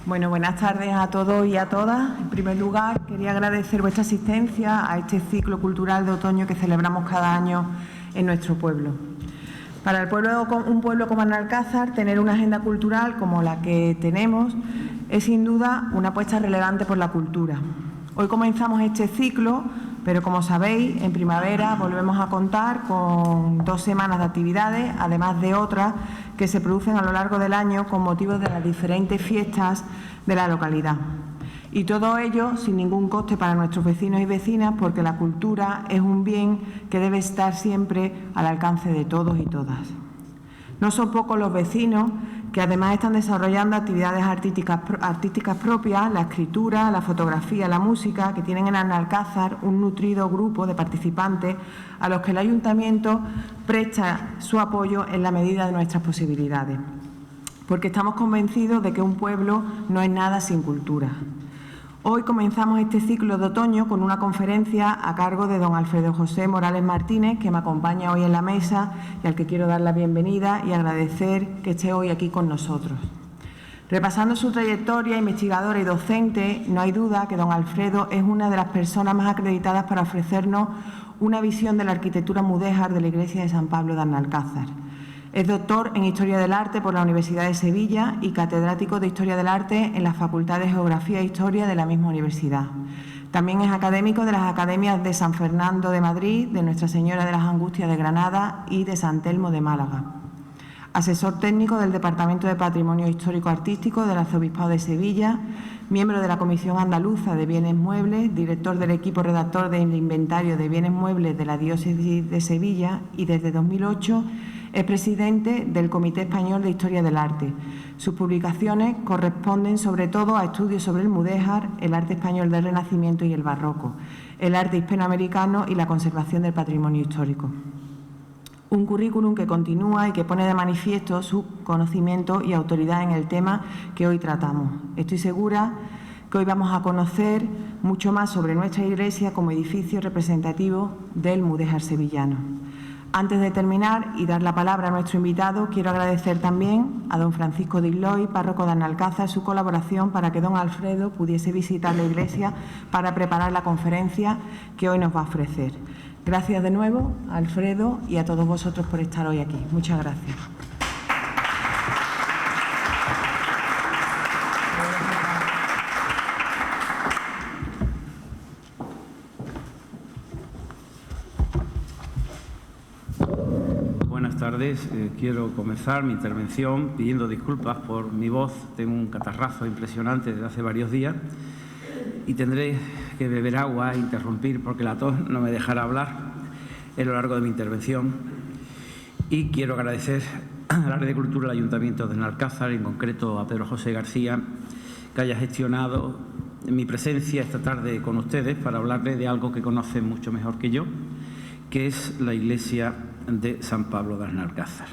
Bueno, buenas tardes a todos y a todas. En primer lugar, quería agradecer vuestra asistencia a este ciclo cultural de otoño que celebramos cada año en nuestro pueblo. Para un pueblo como Analcázar, tener una agenda cultural como la que tenemos es sin duda una apuesta relevante por la cultura. Hoy comenzamos este ciclo, pero como sabéis, en primavera volvemos a contar con 2 semanas de actividades, además de otras que se producen a lo largo del año con motivo de las diferentes fiestas de la localidad. Y todo ello sin ningún coste para nuestros vecinos y vecinas, porque la cultura es un bien que debe estar siempre al alcance de todos y todas. No son pocos los vecinos que además están desarrollando actividades artísticas propias, la escritura, la fotografía, la música, que tienen en Analcázar un nutrido grupo de participantes a los que el Ayuntamiento presta su apoyo en la medida de nuestras posibilidades, porque estamos convencidos de que un pueblo no es nada sin cultura. Hoy comenzamos este ciclo de otoño con una conferencia a cargo de don Alfredo José Morales Martínez, que me acompaña hoy en la mesa y al que quiero dar la bienvenida y agradecer que esté hoy aquí con nosotros. Repasando su trayectoria investigadora y docente, no hay duda que don Alfredo es una de las personas más acreditadas para ofrecernos una visión de la arquitectura mudéjar de la Iglesia de San Pablo de Analcázar. Es doctor en Historia del Arte por la Universidad de Sevilla y catedrático de Historia del Arte en la Facultad de Geografía e Historia de la misma universidad. También es académico de las Academias de San Fernando de Madrid, de Nuestra Señora de las Angustias de Granada y de San Telmo de Málaga. Asesor técnico del Departamento de Patrimonio Histórico-Artístico del Arzobispado de Sevilla, miembro de la Comisión Andaluza de Bienes Muebles, director del equipo redactor del Inventario de Bienes Muebles de la Diócesis de Sevilla y desde 2008 es presidente del Comité Español de Historia del Arte. Sus publicaciones corresponden sobre todo a estudios sobre el mudéjar, el arte español del Renacimiento y el Barroco, el arte hispanoamericano y la conservación del patrimonio histórico. Un currículum que continúa y que pone de manifiesto su conocimiento y autoridad en el tema que hoy tratamos. Estoy segura que hoy vamos a conocer mucho más sobre nuestra iglesia como edificio representativo del mudéjar sevillano. Antes de terminar y dar la palabra a nuestro invitado, quiero agradecer también a don Francisco Disloy, párroco de Analcázar, su colaboración para que don Alfredo pudiese visitar la iglesia para preparar la conferencia que hoy nos va a ofrecer. Gracias de nuevo a Alfredo y a todos vosotros por estar hoy aquí. Muchas gracias. Buenas tardes. Quiero comenzar mi intervención pidiendo disculpas por mi voz. Tengo un catarrazo impresionante desde hace varios días y tendré que beber agua e interrumpir porque la tos no me dejará hablar a lo largo de mi intervención. Y quiero agradecer al área de cultura del Ayuntamiento de Analcázar, en concreto a Pedro José García, que haya gestionado mi presencia esta tarde con ustedes para hablarles de algo que conocen mucho mejor que yo, que es la iglesia de San Pablo de Analcázar.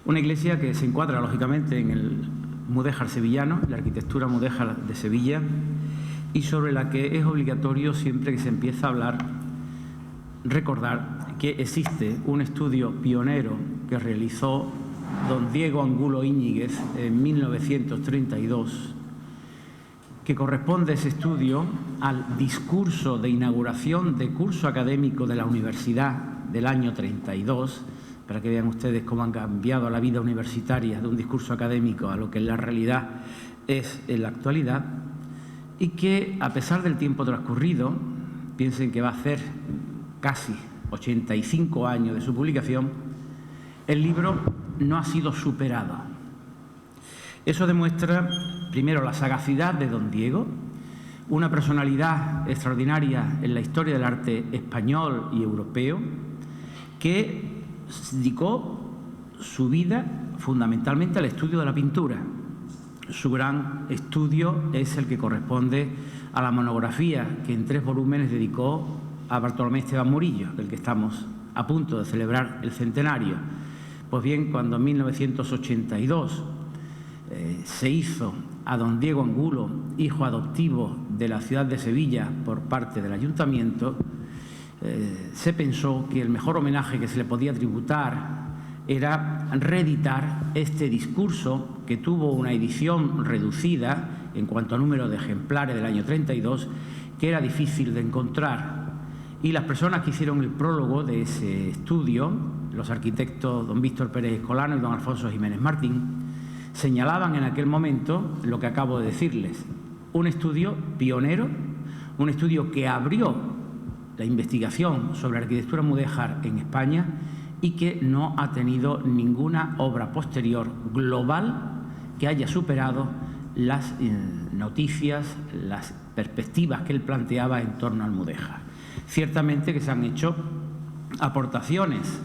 Una iglesia que se encuadra lógicamente en el mudéjar sevillano, la arquitectura mudéjar de Sevilla, y sobre la que es obligatorio, siempre que se empieza a hablar, recordar que existe un estudio pionero que realizó don Diego Angulo Íñiguez en 1932, que corresponde ese estudio al discurso de inauguración de curso académico de la universidad del año 32, para que vean ustedes cómo han cambiado la vida universitaria de un discurso académico a lo que en la realidad es en la actualidad, y que, a pesar del tiempo transcurrido, piensen que va a hacer casi 85 años de su publicación, el libro no ha sido superado. Eso demuestra, primero, la sagacidad de don Diego, una personalidad extraordinaria en la historia del arte español y europeo, que dedicó su vida fundamentalmente al estudio de la pintura. Su gran estudio es el que corresponde a la monografía que en 3 volúmenes dedicó a Bartolomé Esteban Murillo, del que estamos a punto de celebrar el centenario. Pues bien, cuando en 1982 se hizo a don Diego Angulo hijo adoptivo de la ciudad de Sevilla por parte del Ayuntamiento, se pensó que el mejor homenaje que se le podía tributar era reeditar este discurso que tuvo una edición reducida en cuanto a número de ejemplares del año 32, que era difícil de encontrar. Y las personas que hicieron el prólogo de ese estudio, los arquitectos don Víctor Pérez Escolano y don Alfonso Jiménez Martín, señalaban en aquel momento lo que acabo de decirles: un estudio pionero, un estudio que abrió la investigación sobre arquitectura mudéjar en España y que no ha tenido ninguna obra posterior global que haya superado las noticias, las perspectivas que él planteaba en torno al mudéjar. Ciertamente que se han hecho aportaciones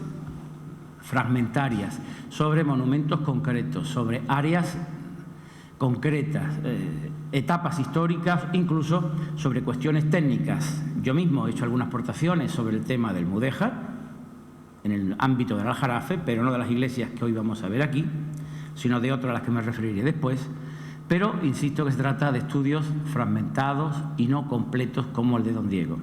fragmentarias sobre monumentos concretos, sobre áreas concretas, etapas históricas, incluso sobre cuestiones técnicas. Yo mismo he hecho algunas aportaciones sobre el tema del mudéjar en el ámbito del Aljarafe, pero no de las iglesias que hoy vamos a ver aquí, sino de otras a las que me referiré después. Pero insisto que se trata de estudios fragmentados y no completos como el de don Diego.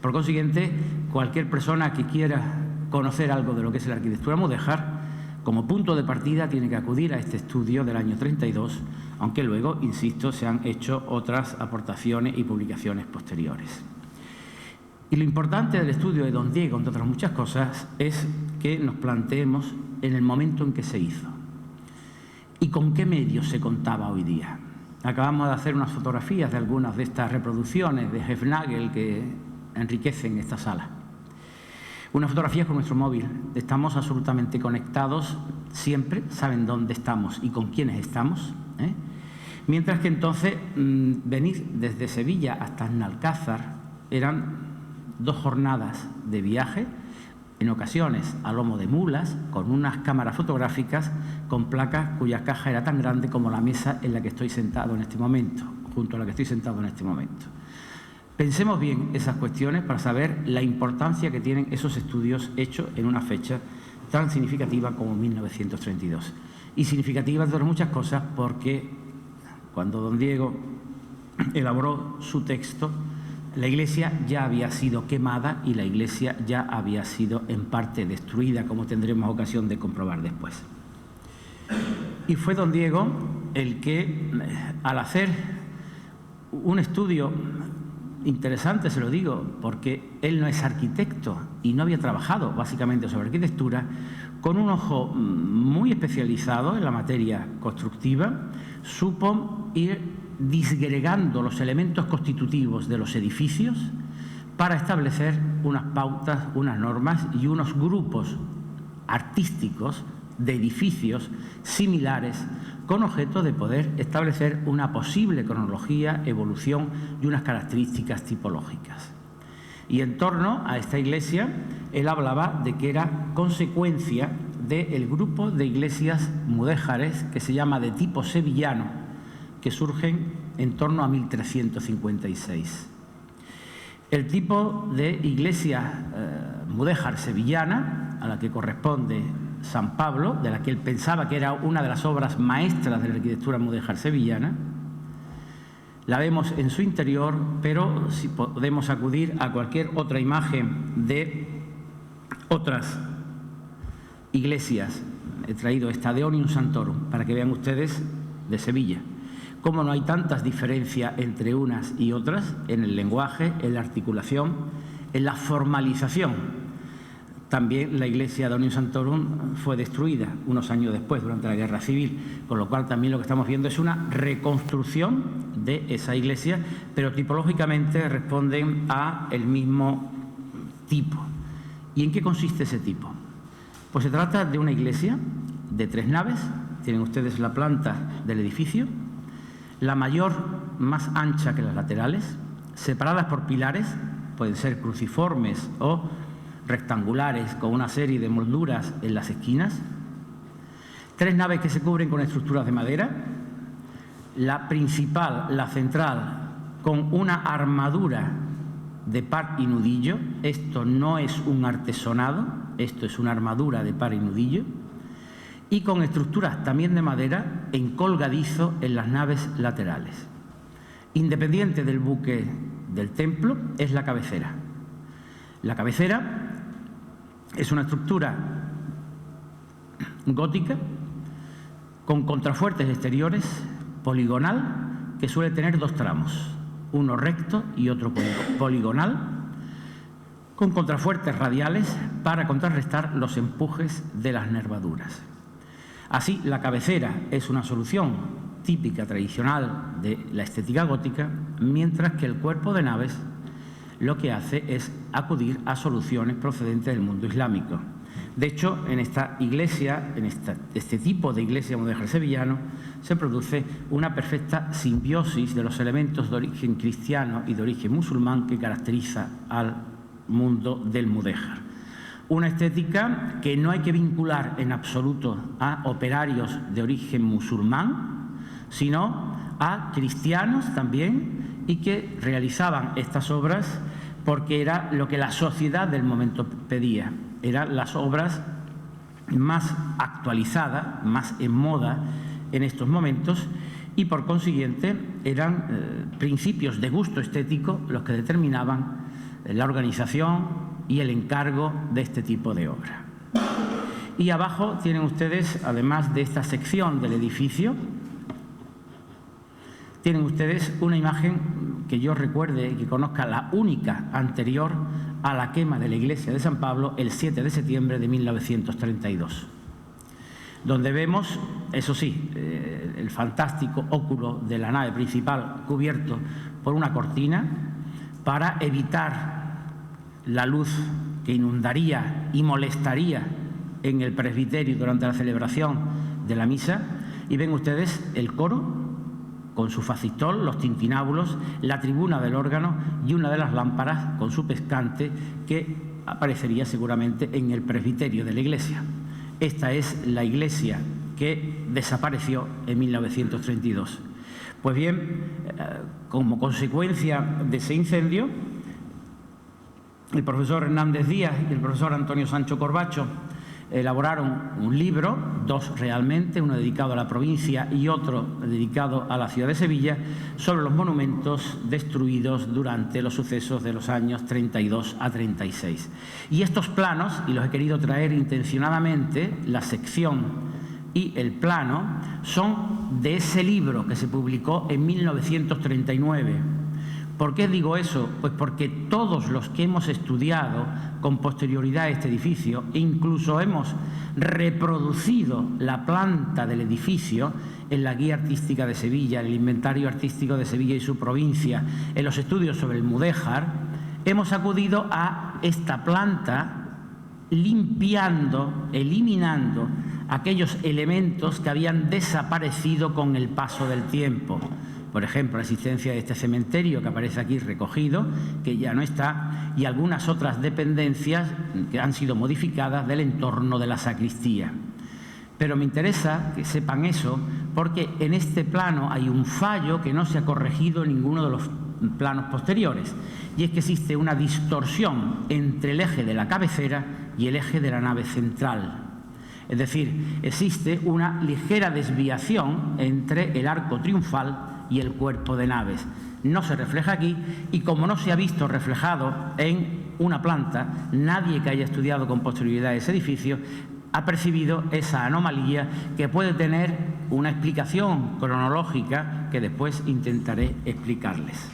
Por consiguiente, cualquier persona que quiera conocer algo de lo que es la arquitectura mudéjar, como punto de partida tiene que acudir a este estudio del año 32, aunque luego, insisto, se han hecho otras aportaciones y publicaciones posteriores. Y lo importante del estudio de don Diego, entre otras muchas cosas, es que nos planteemos en el momento en que se hizo y con qué medios se contaba hoy día. Acabamos de hacer unas fotografías de algunas de estas reproducciones de Hefnagel que enriquecen esta sala. Unas fotografías con nuestro móvil. Estamos absolutamente conectados siempre, saben dónde estamos y con quiénes estamos, Mientras que entonces venir desde Sevilla hasta Nalcázar eran 2 jornadas de viaje, en ocasiones a lomo de mulas, con unas cámaras fotográficas con placas cuya caja era tan grande como la mesa en la que estoy sentado en este momento, junto a la que estoy sentado en este momento. Pensemos bien esas cuestiones para saber la importancia que tienen esos estudios hechos en una fecha tan significativa como 1932. Y significativa de muchas cosas porque cuando don Diego elaboró su texto, la iglesia ya había sido quemada y la iglesia ya había sido en parte destruida, como tendremos ocasión de comprobar después. Y fue don Diego el que, al hacer un estudio interesante, se lo digo, porque él no es arquitecto y no había trabajado básicamente sobre arquitectura, con un ojo muy especializado en la materia constructiva, supo ir disgregando los elementos constitutivos de los edificios para establecer unas pautas, unas normas y unos grupos artísticos de edificios similares con objeto de poder establecer una posible cronología, evolución y unas características tipológicas. Y en torno a esta iglesia, él hablaba de que era consecuencia del grupo de iglesias mudéjares que se llama de tipo sevillano, que surgen en torno a 1356. El tipo de iglesia mudéjar sevillana, a la que corresponde San Pablo, de la que él pensaba que era una de las obras maestras de la arquitectura mudéjar sevillana, la vemos en su interior, pero si podemos acudir a cualquier otra imagen de otras iglesias, he traído esta de Omnium Sanctorum, para que vean ustedes de Sevilla cómo no hay tantas diferencias entre unas y otras en el lenguaje, en la articulación, en la formalización. También la iglesia de Omnium Sanctorum fue destruida unos años después, durante la Guerra Civil, con lo cual también lo que estamos viendo es una reconstrucción de esa iglesia, pero tipológicamente responden a el mismo tipo. ¿Y en qué consiste ese tipo? Pues se trata de una iglesia de 3 naves, tienen ustedes la planta del edificio, la mayor más ancha que las laterales, separadas por pilares, pueden ser cruciformes o rectangulares con una serie de molduras en las esquinas, 3 naves que se cubren con estructuras de madera, la principal, la central, con una armadura de par y nudillo. Esto no es un artesonado, esto es una armadura de par y nudillo, y con estructuras también de madera en colgadizo en las naves laterales. Independiente del buque del templo es la cabecera. La cabecera es una estructura gótica, con contrafuertes exteriores, poligonal, que suele tener dos tramos, uno recto y otro poligonal, con contrafuertes radiales para contrarrestar los empujes de las nervaduras. Así, la cabecera es una solución típica, tradicional de la estética gótica, mientras que el cuerpo de naves lo que hace es acudir a soluciones procedentes del mundo islámico. De hecho, en esta iglesia, en este tipo de iglesia mudéjar sevillano, se produce una perfecta simbiosis de los elementos de origen cristiano y de origen musulmán que caracteriza al mundo del mudéjar. Una estética que no hay que vincular en absoluto a operarios de origen musulmán, sino a cristianos también, y que realizaban estas obras porque era lo que la sociedad del momento pedía. Eran las obras más actualizadas, más en moda en estos momentos, y por consiguiente eran principios de gusto estético los que determinaban la organización y el encargo de este tipo de obra. Y abajo tienen ustedes, además de esta sección del edificio, tienen ustedes una imagen que yo recuerde y que conozca, la única anterior a la quema de la iglesia de San Pablo el 7 de septiembre de 1932, donde vemos, eso sí, el fantástico óculo de la nave principal cubierto por una cortina para evitar la luz que inundaría y molestaría en el presbiterio durante la celebración de la misa, y ven ustedes el coro con su facistol, los tintinábulos, la tribuna del órgano y una de las lámparas con su pescante que aparecería seguramente en el presbiterio de la iglesia. Esta es la iglesia que desapareció en 1932. Pues bien, como consecuencia de ese incendio, el profesor Hernández Díaz y el profesor Antonio Sancho Corbacho elaboraron un libro, dos realmente, uno dedicado a la provincia y otro dedicado a la ciudad de Sevilla, sobre los monumentos destruidos durante los sucesos de los años 32 a 36. Y estos planos, y los he querido traer intencionadamente, la sección y el plano, son de ese libro que se publicó en 1939. ¿Por qué digo eso? Pues porque todos los que hemos estudiado con posterioridad este edificio, incluso hemos reproducido la planta del edificio en la Guía Artística de Sevilla, en el Inventario Artístico de Sevilla y su provincia, en los estudios sobre el mudéjar, hemos acudido a esta planta limpiando, eliminando aquellos elementos que habían desaparecido con el paso del tiempo. Por ejemplo, la existencia de este cementerio que aparece aquí recogido, que ya no está, y algunas otras dependencias que han sido modificadas del entorno de la sacristía. Pero me interesa que sepan eso porque en este plano hay un fallo que no se ha corregido en ninguno de los planos posteriores, y es que existe una distorsión entre el eje de la cabecera y el eje de la nave central. Es decir, existe una ligera desviación entre el arco triunfal y el cuerpo de naves. No se refleja aquí, y como no se ha visto reflejado en una planta, nadie que haya estudiado con posterioridad ese edificio ha percibido esa anomalía, que puede tener una explicación cronológica que después intentaré explicarles.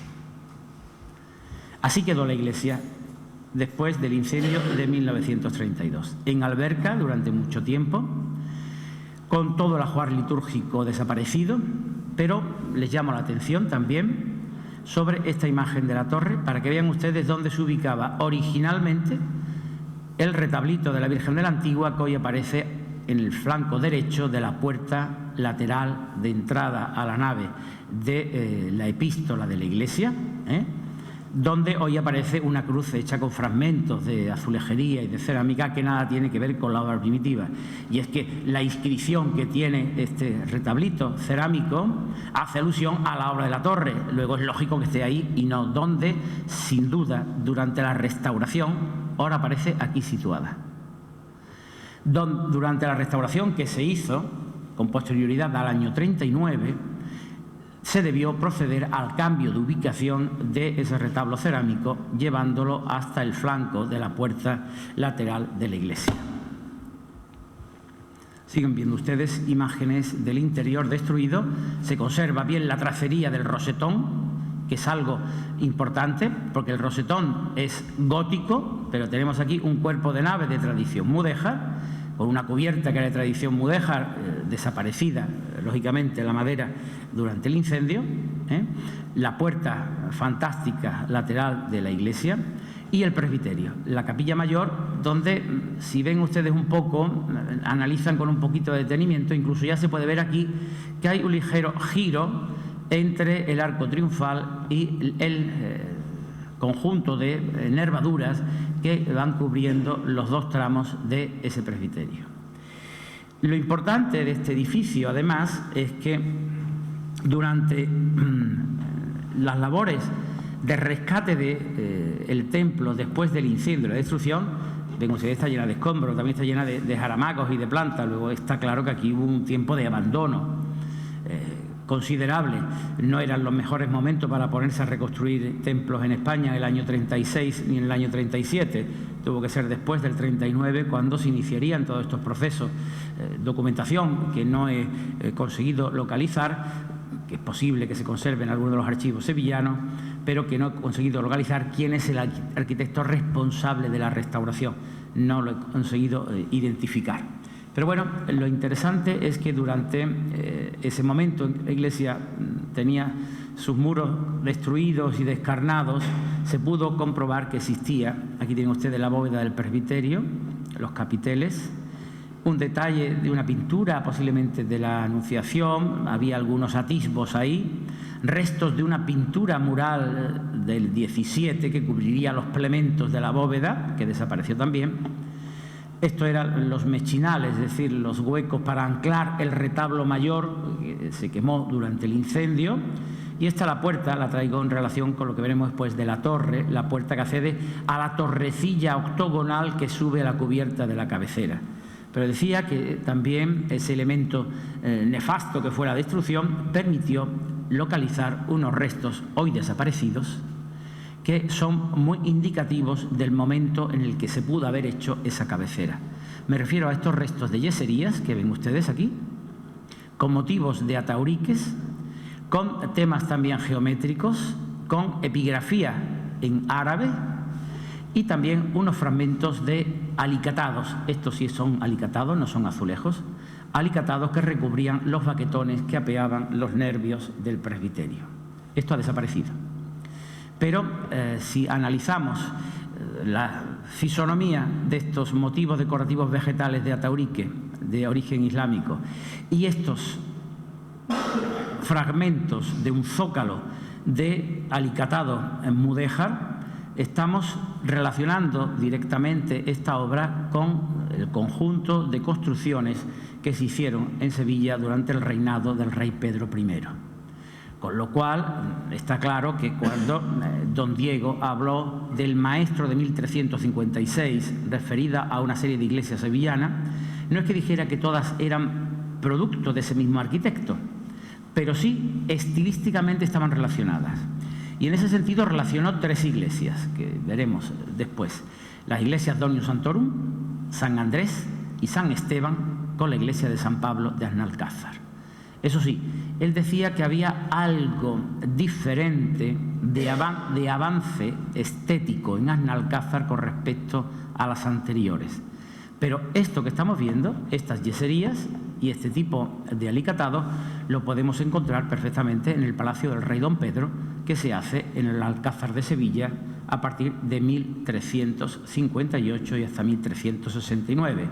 Así quedó la iglesia después del incendio de 1932, en alberca durante mucho tiempo, con todo el ajuar litúrgico desaparecido. Pero les llamo la atención también sobre esta imagen de la torre para que vean ustedes dónde se ubicaba originalmente el retablito de la Virgen de la Antigua, que hoy aparece en el flanco derecho de la puerta lateral de entrada a la nave de la epístola de la iglesia, donde hoy aparece una cruz hecha con fragmentos de azulejería y de cerámica que nada tiene que ver con la obra primitiva. Y es que la inscripción que tiene este retablito cerámico hace alusión a la obra de la torre. Luego es lógico que esté ahí y no donde, sin duda, durante la restauración, ahora aparece aquí situada. Durante la restauración que se hizo, con posterioridad al año 39, se debió proceder al cambio de ubicación de ese retablo cerámico, llevándolo hasta el flanco de la puerta lateral de la iglesia. Siguen viendo ustedes imágenes del interior destruido. Se conserva bien la tracería del rosetón, que es algo importante, porque el rosetón es gótico, pero tenemos aquí un cuerpo de nave de tradición mudéjar, con una cubierta que era de tradición mudéjar, desaparecida, lógicamente, la madera durante el incendio, la puerta fantástica lateral de la iglesia y el presbiterio, la capilla mayor, donde, si ven ustedes un poco, analizan con un poquito de detenimiento, incluso ya se puede ver aquí que hay un ligero giro entre el arco triunfal y el conjunto de nervaduras que van cubriendo los dos tramos de ese presbiterio. Lo importante de este edificio, además, es que durante las labores de rescate del templo después del incendio y la destrucción, ven ustedes, está llena de escombros, también está llena de jaramagos y de plantas. Luego está claro que aquí hubo un tiempo de abandono considerable. No eran los mejores momentos para ponerse a reconstruir templos en España en el año 36 ni en el año 37. Tuvo que ser después del 39 cuando se iniciarían todos estos procesos. Documentación que no he conseguido localizar, que es posible que se conserve en algunos de los archivos sevillanos, pero que no he conseguido localizar quién es el arquitecto responsable de la restauración. No lo he conseguido identificar. Pero bueno, lo interesante es que durante ese momento la iglesia tenía sus muros destruidos y descarnados. Se pudo comprobar que existía, aquí tienen ustedes la bóveda del presbiterio, los capiteles, un detalle de una pintura posiblemente de la Anunciación, había algunos atisbos ahí, restos de una pintura mural del 17 que cubriría los plementos de la bóveda, que desapareció también. Esto eran los mechinales, es decir, los huecos para anclar el retablo mayor, que se quemó durante el incendio. Y esta la puerta, la traigo en relación con lo que veremos después de la torre, la puerta que accede a la torrecilla octogonal que sube a la cubierta de la cabecera. Pero decía que también ese elemento nefasto que fue la destrucción permitió localizar unos restos hoy desaparecidos que son muy indicativos del momento en el que se pudo haber hecho esa cabecera. Me refiero a estos restos de yeserías que ven ustedes aquí, con motivos de atauriques, con temas también geométricos, con epigrafía en árabe y también unos fragmentos de alicatados. Estos sí son alicatados, no son azulejos, alicatados que recubrían los baquetones que apeaban los nervios del presbiterio. Esto ha desaparecido. Pero si analizamos la fisonomía de estos motivos decorativos vegetales de ataurique de origen islámico y estos fragmentos de un zócalo de alicatado en mudéjar, estamos relacionando directamente esta obra con el conjunto de construcciones que se hicieron en Sevilla durante el reinado del rey Pedro I. Con lo cual, está claro que cuando don Diego habló del maestro de 1356, referida a una serie de iglesias sevillanas, no es que dijera que todas eran producto de ese mismo arquitecto, pero sí estilísticamente estaban relacionadas. Y en ese sentido relacionó tres iglesias, que veremos después. Las iglesias Domnium Sanctorum, San Andrés y San Esteban, con la iglesia de San Pablo de Asnalcázar. Eso sí, él decía que había algo diferente de avance estético en Asnalcázar con respecto a las anteriores. Pero esto que estamos viendo, estas yeserías y este tipo de alicatado, lo podemos encontrar perfectamente en el Palacio del Rey Don Pedro, que se hace en el Alcázar de Sevilla a partir de 1358 y hasta 1369.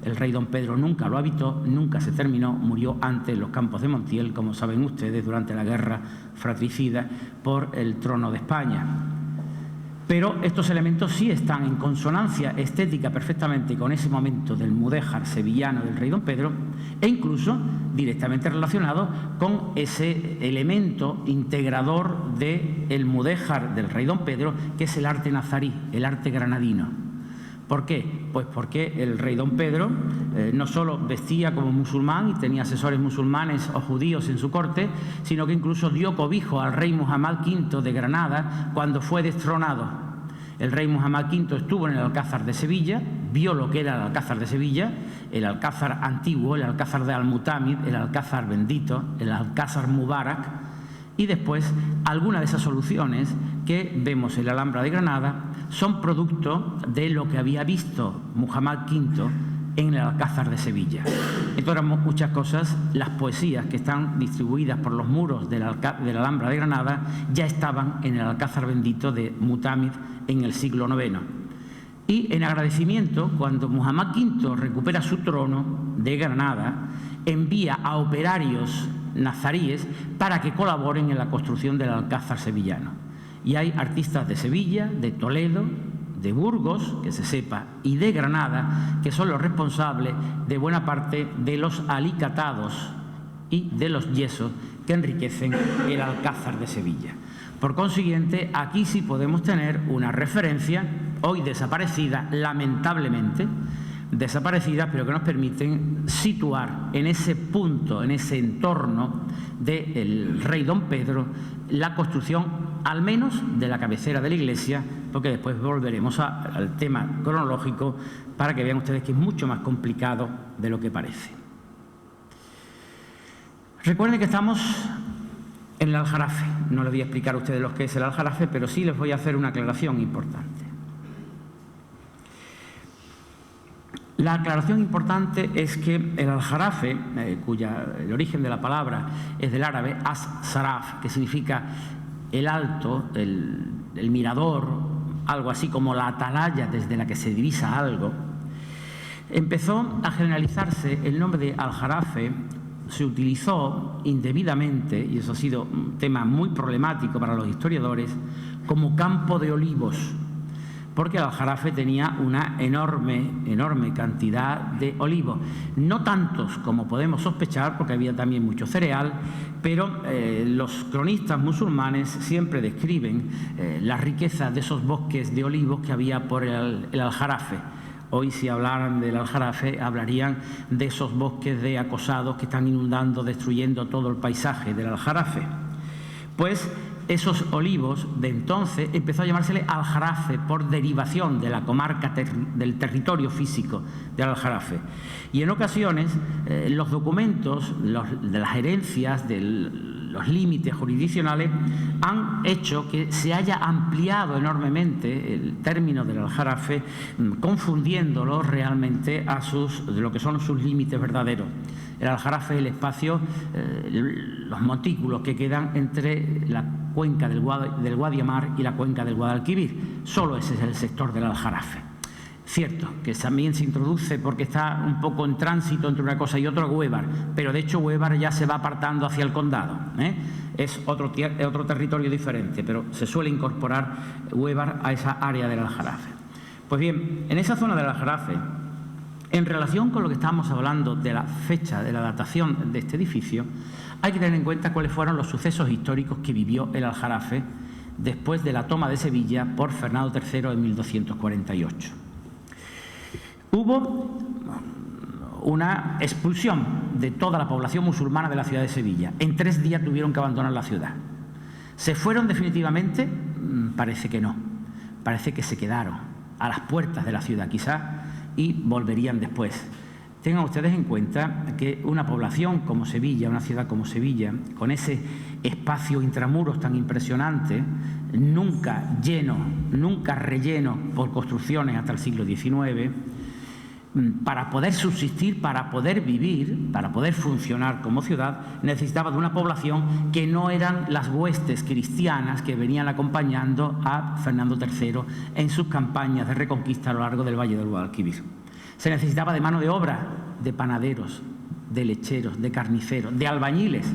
El rey Don Pedro nunca lo habitó, nunca se terminó, murió antes en los campos de Montiel, como saben ustedes, durante la guerra fratricida por el trono de España. Pero estos elementos sí están en consonancia estética perfectamente con ese momento del mudéjar sevillano del rey Don Pedro e incluso directamente relacionado con ese elemento integrador del mudéjar del rey Don Pedro, que es el arte nazarí, el arte granadino. ¿Por qué? Pues porque el rey Don Pedro no solo vestía como musulmán y tenía asesores musulmanes o judíos en su corte, sino que incluso dio cobijo al rey Muhammad V de Granada cuando fue destronado. El rey Muhammad V estuvo en el Alcázar de Sevilla, vio lo que era el Alcázar de Sevilla, el Alcázar antiguo, el Alcázar de Al-Mutámid, el Alcázar bendito, el Alcázar Mubarak, y después algunas de esas soluciones que vemos en la Alhambra de Granada son producto de lo que había visto Muhammad V en el Alcázar de Sevilla. Entre otras muchas cosas, las poesías que están distribuidas por los muros de la Alhambra de Granada ya estaban en el Alcázar bendito de Mutámid en el siglo IX. Y en agradecimiento, cuando Muhammad V recupera su trono de Granada, envía a operarios nazaríes para que colaboren en la construcción del Alcázar sevillano. Y hay artistas de Sevilla, de Toledo, de Burgos, que se sepa, y de Granada, que son los responsables de buena parte de los alicatados y de los yesos que enriquecen el Alcázar de Sevilla. Por consiguiente, aquí sí podemos tener una referencia, hoy desaparecida, lamentablemente, desaparecidas, pero que nos permiten situar en ese punto, en ese entorno del rey don Pedro, la construcción al menos de la cabecera de la iglesia, porque después volveremos al tema cronológico para que vean ustedes que es mucho más complicado de lo que parece. Recuerden que estamos en el Aljarafe. No les voy a explicar a ustedes lo que es el Aljarafe, pero sí les voy a hacer una aclaración importante. La aclaración importante es que el Aljarafe, el origen de la palabra es del árabe as-saraf, que significa el alto, el mirador, algo así como la atalaya desde la que se divisa algo. Empezó a generalizarse el nombre de Aljarafe, se utilizó indebidamente, y eso ha sido un tema muy problemático para los historiadores, como campo de olivos, porque el Aljarafe tenía una enorme cantidad de olivos. No tantos como podemos sospechar, porque había también mucho cereal, pero los cronistas musulmanes siempre describen la riqueza de esos bosques de olivos que había por el Aljarafe. Hoy, si hablaran del Aljarafe, hablarían de esos bosques de acosados que están inundando, destruyendo todo el paisaje del Aljarafe. Pues esos olivos de entonces empezó a llamársele Aljarafe por derivación de la comarca del territorio físico del Aljarafe. Y en ocasiones los documentos de las herencias, de los límites jurisdiccionales, han hecho que se haya ampliado enormemente el término del Aljarafe, confundiéndolo realmente de lo que son sus límites verdaderos. El Aljarafe es el espacio, los montículos que quedan entre la cuenca del Guadiamar y la cuenca del Guadalquivir. Solo ese es el sector del Aljarafe. Cierto que también se introduce porque está un poco en tránsito entre una cosa y otra Huévar, pero de hecho Huévar ya se va apartando hacia el condado. Es otro territorio diferente, pero se suele incorporar Huévar a esa área del Aljarafe. Pues bien, en esa zona del Aljarafe, en relación con lo que estábamos hablando de la fecha de la datación de este edificio, hay que tener en cuenta cuáles fueron los sucesos históricos que vivió el Aljarafe después de la toma de Sevilla por Fernando III en 1248. Hubo una expulsión de toda la población musulmana de la ciudad de Sevilla. En 3 días tuvieron que abandonar la ciudad. ¿Se fueron definitivamente? Parece que no. Parece que se quedaron a las puertas de la ciudad quizás y volverían después. Tengan ustedes en cuenta que una población como Sevilla, una ciudad como Sevilla, con ese espacio intramuros tan impresionante, nunca lleno, nunca relleno por construcciones hasta el siglo XIX, para poder subsistir, para poder vivir, para poder funcionar como ciudad, necesitaba de una población que no eran las huestes cristianas que venían acompañando a Fernando III en sus campañas de reconquista a lo largo del Valle del Guadalquivir. Se necesitaba de mano de obra, de panaderos, de lecheros, de carniceros, de albañiles.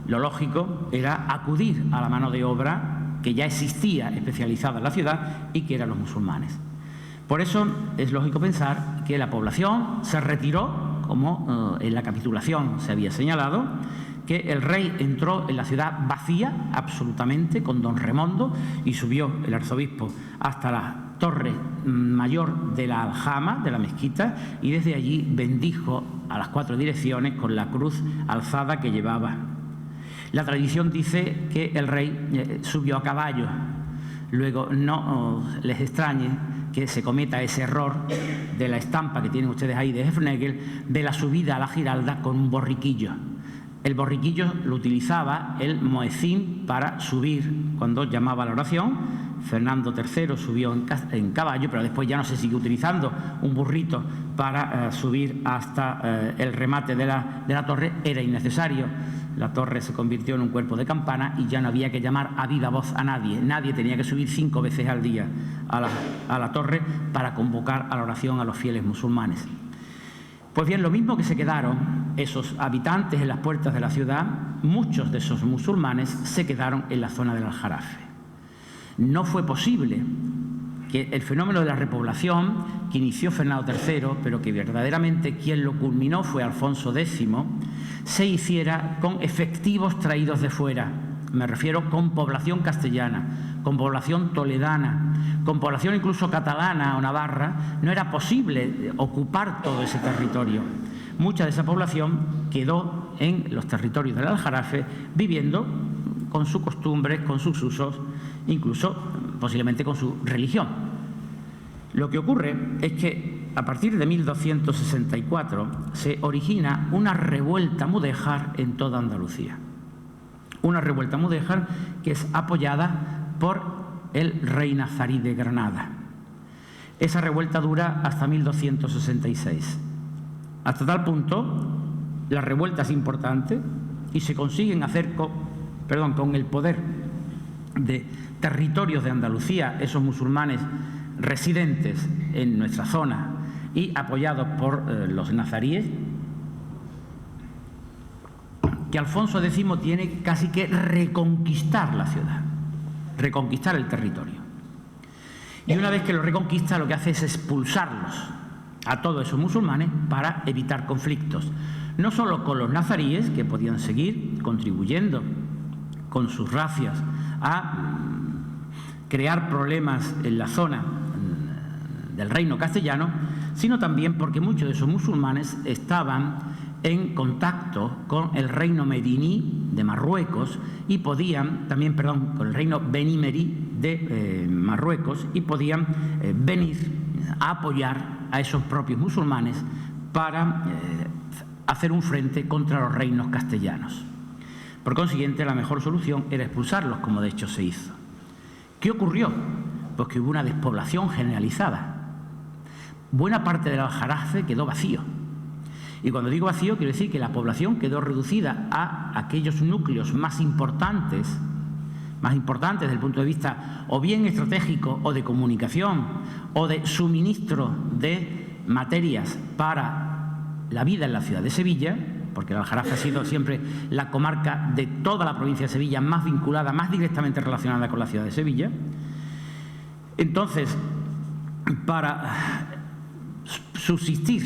Lo lógico era acudir a la mano de obra que ya existía especializada en la ciudad y que eran los musulmanes. Por eso es lógico pensar que la población se retiró, como en la capitulación se había señalado, que el rey entró en la ciudad vacía absolutamente con don Remondo y subió el arzobispo hasta la torre mayor de la aljama, de la mezquita, y desde allí bendijo a las 4 direcciones con la cruz alzada que llevaba. La tradición dice que el rey subió a caballo. luego no les extrañe que se cometa ese error de la estampa que tienen ustedes ahí de Hefnegel, de la subida a la Giralda con un borriquillo. El borriquillo lo utilizaba el muecín para subir cuando llamaba a la oración. Fernando III subió en caballo, pero después ya no se siguió utilizando un burrito para subir hasta el remate de la torre. Era innecesario. La torre se convirtió en un cuerpo de campana y ya no había que llamar a viva voz a nadie. Nadie tenía que subir 5 veces al día a la torre para convocar a la oración a los fieles musulmanes. Pues bien, lo mismo que se quedaron esos habitantes en las puertas de la ciudad, muchos de esos musulmanes se quedaron en la zona del Aljarafe. No fue posible que el fenómeno de la repoblación, que inició Fernando III, pero que verdaderamente quien lo culminó fue Alfonso X, se hiciera con efectivos traídos de fuera. Me refiero con población castellana, con población toledana, con población incluso catalana o navarra. No era posible ocupar todo ese territorio. Mucha de esa población quedó en los territorios del Aljarafe viviendo con sus costumbres, con sus usos, incluso posiblemente con su religión. Lo que ocurre es que a partir de 1264 se origina una revuelta mudéjar en toda Andalucía. Una revuelta mudéjar que es apoyada por el rey nazarí de Granada. Esa revuelta dura hasta 1266. Hasta tal punto, la revuelta es importante y se consiguen hacer con el poder de territorios de Andalucía, esos musulmanes residentes en nuestra zona y apoyados por los nazaríes, que Alfonso X tiene casi que reconquistar la ciudad, reconquistar el territorio. Y una vez que lo reconquista, lo que hace es expulsarlos a todos esos musulmanes para evitar conflictos, no solo con los nazaríes, que podían seguir contribuyendo con sus razias a crear problemas en la zona del reino castellano, sino también porque muchos de esos musulmanes estaban en contacto con el reino mediní de Marruecos y podían también, con el reino benímerí de Marruecos, y podían venir a apoyar a esos propios musulmanes para hacer un frente contra los reinos castellanos. Por consiguiente, la mejor solución era expulsarlos, como de hecho se hizo. ¿Qué ocurrió? Pues que hubo una despoblación generalizada. Buena parte del Aljarafe quedó vacío. Y cuando digo vacío, quiero decir que la población quedó reducida a aquellos núcleos más importantes desde el punto de vista o bien estratégico o de comunicación o de suministro de materias para la vida en la ciudad de Sevilla, porque el Aljarafe ha sido siempre la comarca de toda la provincia de Sevilla más vinculada, más directamente relacionada con la ciudad de Sevilla. Entonces, para subsistir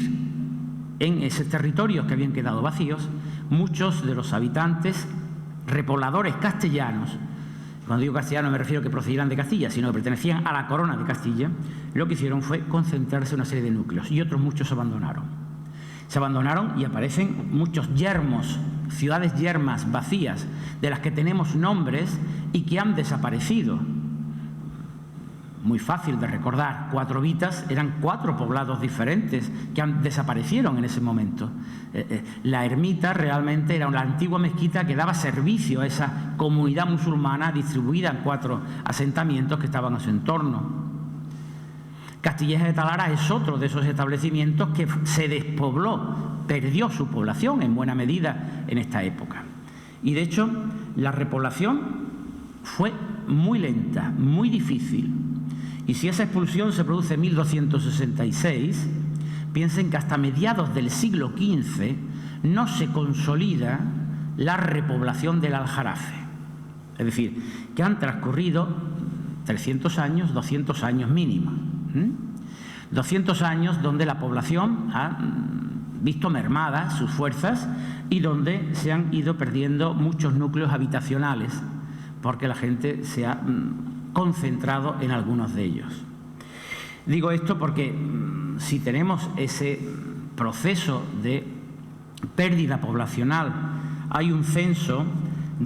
en esos territorios que habían quedado vacíos, muchos de los habitantes repobladores castellanos, cuando digo castellanos me refiero a que procedieran de Castilla, sino que pertenecían a la corona de Castilla, lo que hicieron fue concentrarse en una serie de núcleos y otros muchos se abandonaron. Se abandonaron y aparecen muchos yermos, ciudades yermas vacías, de las que tenemos nombres y que han desaparecido. Muy fácil de recordar, Cuatro Vitas eran 4 poblados diferentes que desaparecieron en ese momento. La ermita realmente era una antigua mezquita que daba servicio a esa comunidad musulmana distribuida en 4 asentamientos que estaban a su entorno. Castilleja de Talara es otro de esos establecimientos que se despobló, perdió su población en buena medida en esta época. Y de hecho, la repoblación fue muy lenta, muy difícil. Y si esa expulsión se produce en 1266, piensen que hasta mediados del siglo XV no se consolida la repoblación del Aljarafe. Es decir, que han transcurrido 300 años, 200 años mínimo. 200 años donde la población ha visto mermadas sus fuerzas y donde se han ido perdiendo muchos núcleos habitacionales, porque la gente se ha concentrado en algunos de ellos. Digo esto porque si tenemos ese proceso de pérdida poblacional, hay un censo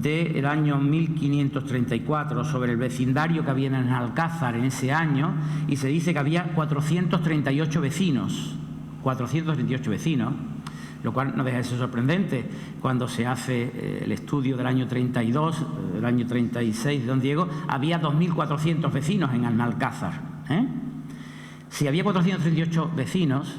del año 1534 sobre el vecindario que había en Alcázar en ese año, y se dice que había 438 vecinos, lo cual no deja de ser sorprendente cuando se hace el estudio del año 32, el año 36 de don Diego, había 2.400 vecinos en Alcázar. Si había 438 vecinos,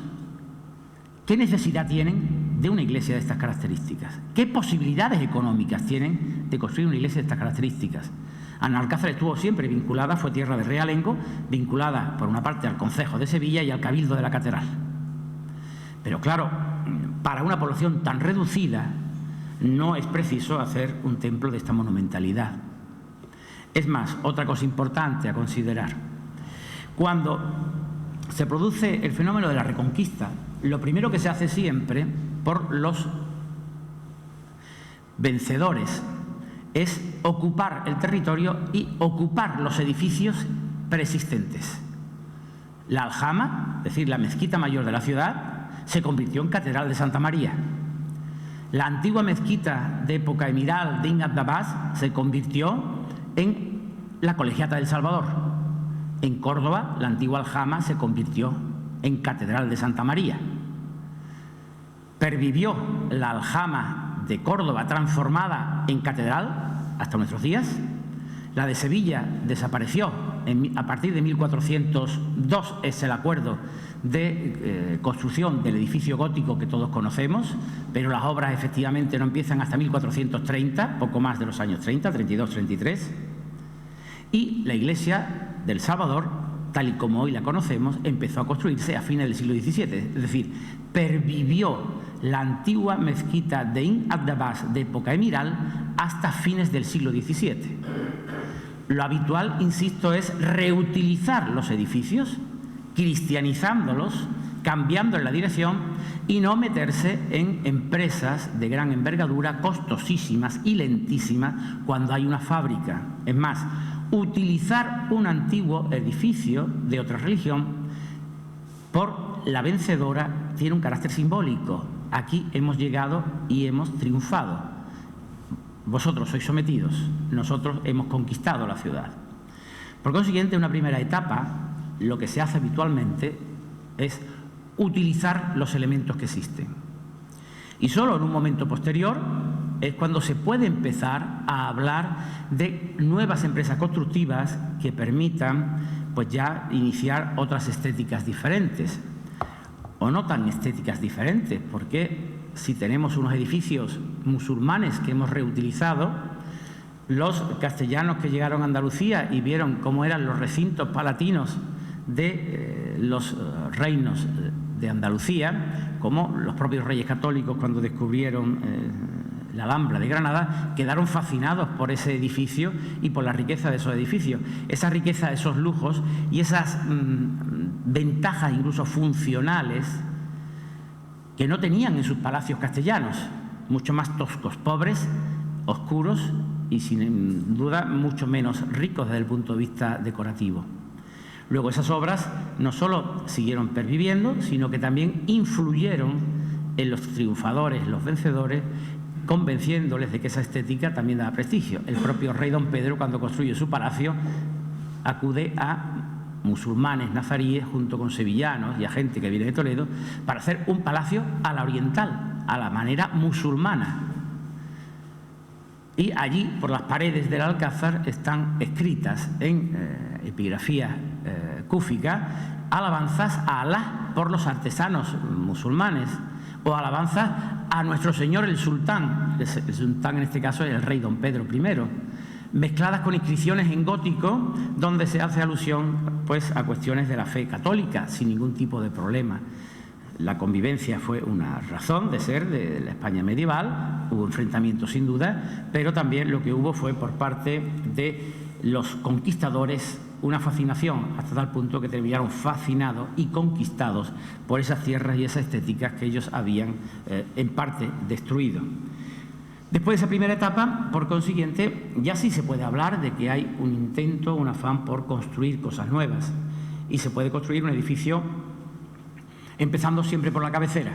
¿qué necesidad tienen de una iglesia de estas características? ¿Qué posibilidades económicas tienen de construir una iglesia de estas características? Alcázar estuvo siempre vinculada, fue tierra de realengo, vinculada por una parte al concejo de Sevilla y al cabildo de la catedral. Pero claro, para una población tan reducida no es preciso hacer un templo de esta monumentalidad. Es más, otra cosa importante a considerar. Cuando se produce el fenómeno de la Reconquista, lo primero que se hace siempre por los vencedores es ocupar el territorio y ocupar los edificios preexistentes. La aljama, es decir, la mezquita mayor de la ciudad, se convirtió en Catedral de Santa María. La antigua mezquita de época emiral de Ibn Abbas se convirtió en la Colegiata del Salvador. En Córdoba, la antigua aljama se convirtió en Catedral de Santa María. Pervivió la aljama de Córdoba transformada en catedral hasta nuestros días. La de Sevilla desapareció a partir de 1402, es el acuerdo de construcción del edificio gótico que todos conocemos, pero las obras efectivamente no empiezan hasta 1430, poco más de los años 30, 32, 33. Y la iglesia del Salvador, tal y como hoy la conocemos, empezó a construirse a fines del siglo XVII. Es decir, pervivió la antigua mezquita de Ibn Abbas de época emiral hasta fines del siglo XVII. Lo habitual, insisto, es reutilizar los edificios, cristianizándolos, cambiando la dirección y no meterse en empresas de gran envergadura, costosísimas y lentísimas cuando hay una fábrica. Es más, utilizar un antiguo edificio de otra religión por la vencedora tiene un carácter simbólico. Aquí hemos llegado y hemos triunfado. Vosotros sois sometidos, nosotros hemos conquistado la ciudad. Por consiguiente, en una primera etapa, lo que se hace habitualmente es utilizar los elementos que existen. Y solo en un momento posterior es cuando se puede empezar a hablar de nuevas empresas constructivas que permitan pues ya iniciar otras estéticas diferentes, o no tan estéticas diferentes, porque si tenemos unos edificios musulmanes que hemos reutilizado, los castellanos que llegaron a Andalucía y vieron cómo eran los recintos palatinos de los reinos de Andalucía, como los propios reyes católicos cuando descubrieron la Alhambra de Granada, quedaron fascinados por ese edificio y por la riqueza de esos edificios. Esa riqueza, esos lujos y esas ventajas incluso funcionales que no tenían en sus palacios castellanos, mucho más toscos, pobres, oscuros y sin duda mucho menos ricos desde el punto de vista decorativo. Luego esas obras no solo siguieron perviviendo, sino que también influyeron en los triunfadores, los vencedores, convenciéndoles de que esa estética también daba prestigio. El propio rey don Pedro, cuando construye su palacio, acude a musulmanes, nazaríes, junto con sevillanos y a gente que viene de Toledo, para hacer un palacio a la oriental, a la manera musulmana. Y allí, por las paredes del Alcázar, están escritas en epigrafía cúfica alabanzas a Alá por los artesanos musulmanes, o alabanzas a nuestro señor el sultán. El sultán en este caso es el rey don Pedro I, mezcladas con inscripciones en gótico donde se hace alusión pues a cuestiones de la fe católica sin ningún tipo de problema. La convivencia fue una razón de ser de la España medieval, hubo enfrentamientos sin duda, pero también lo que hubo fue por parte de los conquistadores una fascinación hasta tal punto que terminaron fascinados y conquistados por esas tierras y esas estéticas que ellos habían en parte destruido. Después de esa primera etapa, por consiguiente, ya sí se puede hablar de que hay un intento, un afán por construir cosas nuevas, y se puede construir un edificio empezando siempre por la cabecera.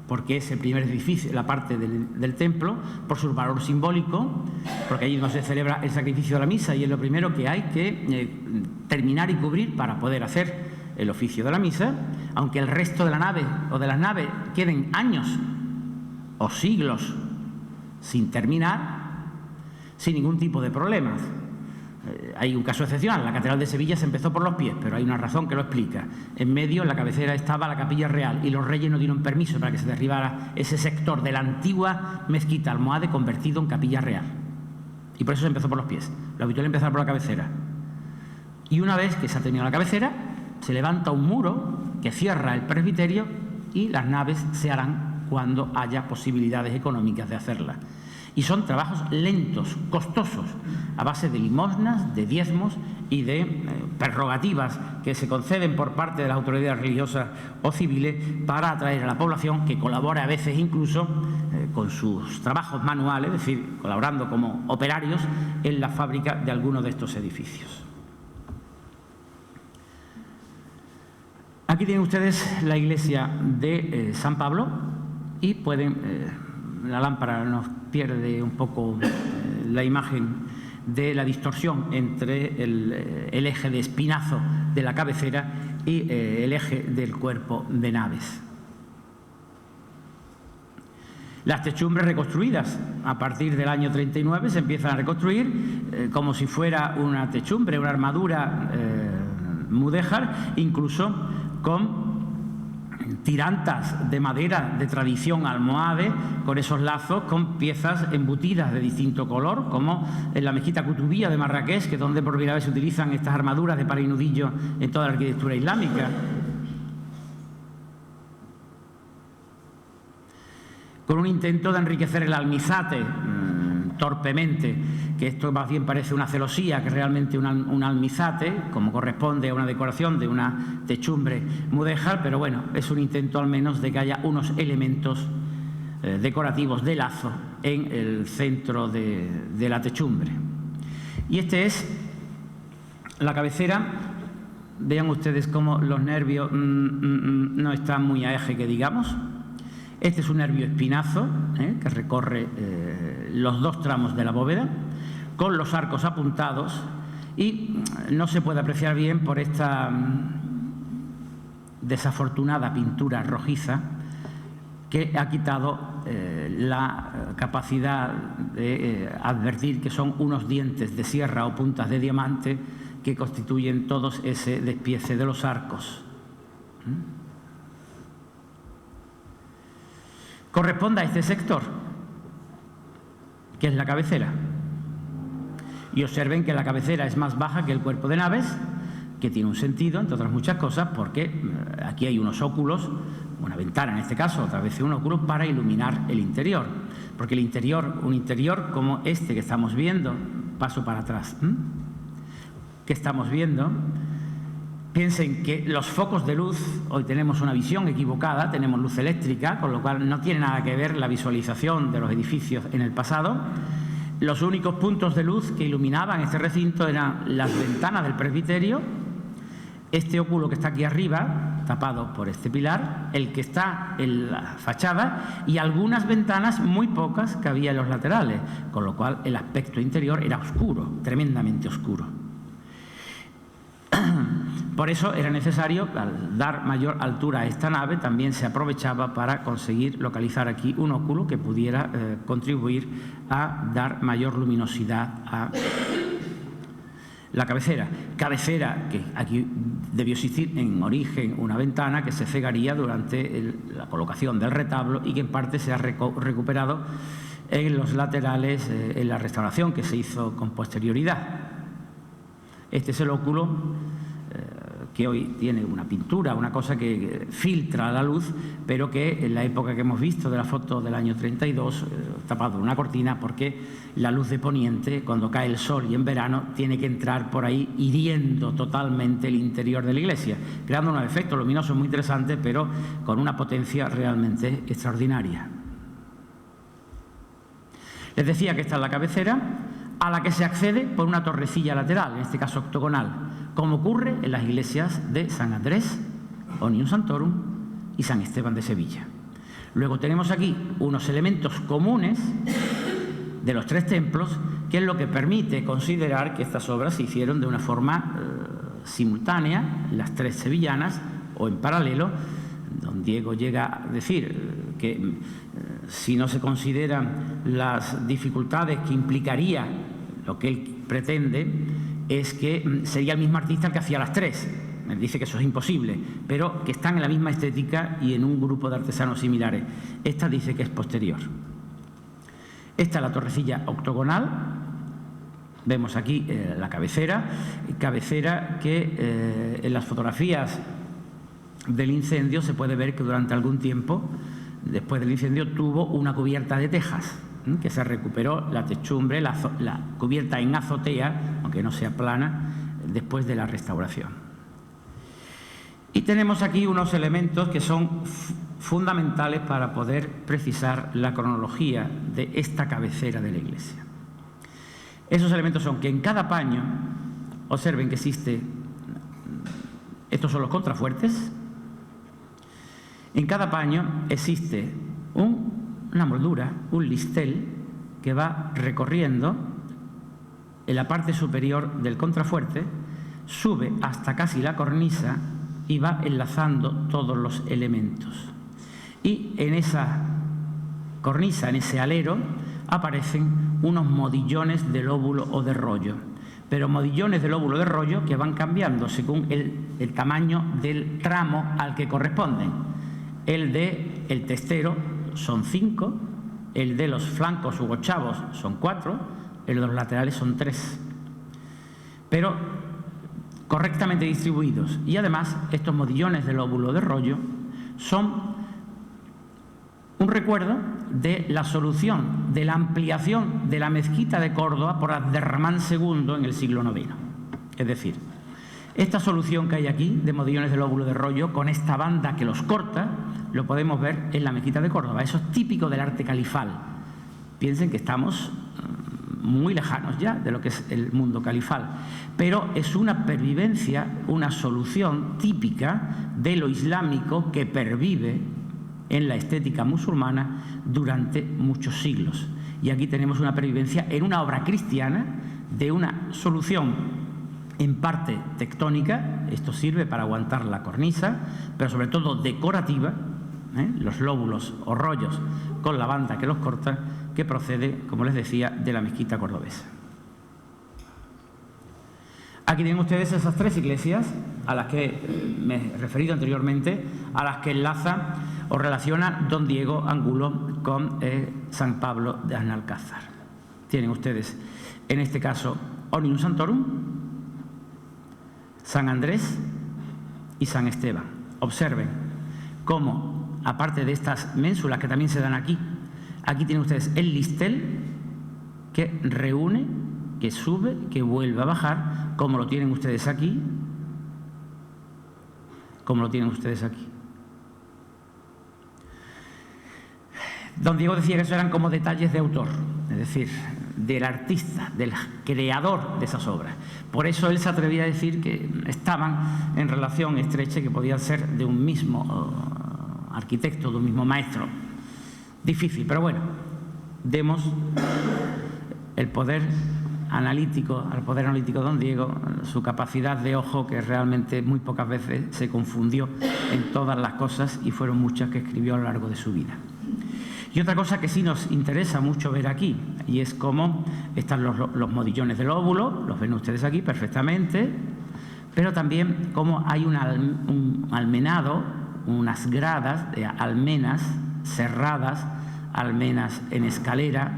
porque es el primer edificio, la parte del templo, por su valor simbólico, porque allí no se celebra el sacrificio de la misa y es lo primero que hay que terminar y cubrir para poder hacer el oficio de la misa, aunque el resto de la nave o de las naves queden años o siglos sin terminar, sin ningún tipo de problemas. Hay un caso excepcional, la Catedral de Sevilla se empezó por los pies, pero hay una razón que lo explica. En medio, en la cabecera, estaba la Capilla Real y los reyes no dieron permiso para que se derribara ese sector de la antigua mezquita almohade convertido en Capilla Real. Y por eso se empezó por los pies. Lo habitual es empezar por la cabecera. Y una vez que se ha terminado la cabecera, se levanta un muro que cierra el presbiterio y las naves se harán cuando haya posibilidades económicas de hacerlas. Y son trabajos lentos, costosos, a base de limosnas, de diezmos y de prerrogativas que se conceden por parte de las autoridades religiosas o civiles para atraer a la población, que colabora a veces incluso con sus trabajos manuales, es decir, colaborando como operarios en la fábrica de algunos de estos edificios. Aquí tienen ustedes la iglesia de San Pablo y pueden... la lámpara nos pierde un poco la imagen de la distorsión entre el eje de espinazo de la cabecera y el eje del cuerpo de naves. Las techumbres reconstruidas a partir del año 39 se empiezan a reconstruir como si fuera una techumbre, una armadura mudéjar, incluso con tirantas de madera de tradición almohade, con esos lazos, con piezas embutidas de distinto color, como en la mezquita Cutubía de Marrakech, que es donde por primera vez se utilizan estas armaduras de pala y nudillo en toda la arquitectura islámica. Con un intento de enriquecer el almizate, torpemente, que esto más bien parece una celosía que realmente un almizate, como corresponde a una decoración de una techumbre mudéjar, pero bueno, es un intento al menos de que haya unos elementos decorativos de lazo en el centro de la techumbre. Y este es la cabecera. Vean ustedes cómo los nervios no están muy a eje, que digamos. Este es un nervio espinazo que recorre los dos tramos de la bóveda, con los arcos apuntados, y no se puede apreciar bien por esta desafortunada pintura rojiza que ha quitado la capacidad de advertir que son unos dientes de sierra o puntas de diamante que constituyen todos ese despiece de los arcos. Corresponde a este sector, que es la cabecera. Y observen que la cabecera es más baja que el cuerpo de naves, que tiene un sentido, entre otras muchas cosas, porque aquí hay unos óculos, una ventana en este caso, otra vez un óculo, para iluminar el interior. Porque el interior, un interior como este que estamos viendo, paso para atrás, que estamos viendo, piensen que los focos de luz, hoy tenemos una visión equivocada, tenemos luz eléctrica, con lo cual no tiene nada que ver la visualización de los edificios en el pasado. Los únicos puntos de luz que iluminaban este recinto eran las ventanas del presbiterio, este óculo que está aquí arriba, tapado por este pilar, el que está en la fachada y algunas ventanas, muy pocas, que había en los laterales, con lo cual el aspecto interior era oscuro, tremendamente oscuro. Por eso era necesario, al dar mayor altura a esta nave, también se aprovechaba para conseguir localizar aquí un óculo que pudiera contribuir a dar mayor luminosidad a la cabecera. Cabecera que aquí debió existir en origen una ventana que se cegaría durante la colocación del retablo y que en parte se ha recuperado en los laterales en la restauración que se hizo con posterioridad. Este es el óculo que hoy tiene una pintura, una cosa que filtra la luz, pero que en la época que hemos visto de la foto del año 32, tapado una cortina, porque la luz de poniente, cuando cae el sol y en verano, tiene que entrar por ahí hiriendo totalmente el interior de la iglesia, creando unos efectos luminosos muy interesantes, pero con una potencia realmente extraordinaria. Les decía que esta es la cabecera, a la que se accede por una torrecilla lateral, en este caso octogonal, como ocurre en las iglesias de San Andrés, Omnium Sanctorum y San Esteban de Sevilla. Luego tenemos aquí unos elementos comunes de los tres templos, que es lo que permite considerar que estas obras se hicieron de una forma simultánea, las tres sevillanas, o en paralelo. Don Diego llega a decir que si no se consideran las dificultades que implicaría lo que él pretende, es que sería el mismo artista el que hacía las tres. Él dice que eso es imposible, pero que están en la misma estética y en un grupo de artesanos similares. Esta dice que es posterior. Esta es la torrecilla octogonal. Vemos aquí la cabecera que en las fotografías del incendio se puede ver que durante algún tiempo, después del incendio, tuvo una cubierta de tejas, que se recuperó la techumbre, la cubierta en azotea, aunque no sea plana, después de la restauración. Y tenemos aquí unos elementos que son fundamentales para poder precisar la cronología de esta cabecera de la iglesia. Esos elementos son que en cada paño, observen que existe, estos son los contrafuertes, en cada paño existe una moldura, un listel, que va recorriendo en la parte superior del contrafuerte, sube hasta casi la cornisa y va enlazando todos los elementos. Y en esa cornisa, en ese alero, aparecen unos modillones de lóbulo o de rollo, pero modillones de lóbulo de rollo que van cambiando según el tamaño del tramo al que corresponden. El del testero son 5, el de los flancos u ochavos son 4, el de los laterales son 3, pero correctamente distribuidos. Y además estos modillones de lóbulo de rollo son un recuerdo de la solución, de la ampliación de la mezquita de Córdoba por Abderramán II en el siglo IX. Es decir, esta solución que hay aquí de modillones de lóbulo de rollo con esta banda que los corta, lo podemos ver en la mezquita de Córdoba. Eso es típico del arte califal. Piensen que estamos muy lejanos ya de lo que es el mundo califal, pero es una pervivencia, una solución típica de lo islámico que pervive en la estética musulmana durante muchos siglos. Y aquí tenemos una pervivencia en una obra cristiana de una solución en parte tectónica, esto sirve para aguantar la cornisa, pero sobre todo decorativa, los lóbulos o rollos con la banda que los corta, que procede, como les decía, de la mezquita cordobesa. Aquí tienen ustedes esas tres iglesias a las que me he referido anteriormente, a las que enlaza o relaciona don Diego Angulo con San Pablo de Analcázar. Tienen ustedes, en este caso, Omnium Sanctorum, San Andrés y San Esteban. Observen cómo, aparte de estas ménsulas que también se dan aquí, aquí tienen ustedes el listel que reúne, que sube, que vuelve a bajar, como lo tienen ustedes aquí, como lo tienen ustedes aquí. Don Diego decía que eso eran como detalles de autor, es decir, del artista, del creador de esas obras. Por eso él se atrevía a decir que estaban en relación estrecha, que podían ser de un mismo arquitecto, de un mismo maestro. Difícil, pero bueno, demos el poder analítico, al poder analítico de don Diego, su capacidad de ojo, que realmente muy pocas veces se confundió en todas las cosas y fueron muchas que escribió a lo largo de su vida. Y otra cosa que sí nos interesa mucho ver aquí, y es cómo están los modillones del óvulo, los ven ustedes aquí perfectamente, pero también cómo hay un almenado, unas gradas de almenas cerradas, almenas en escalera,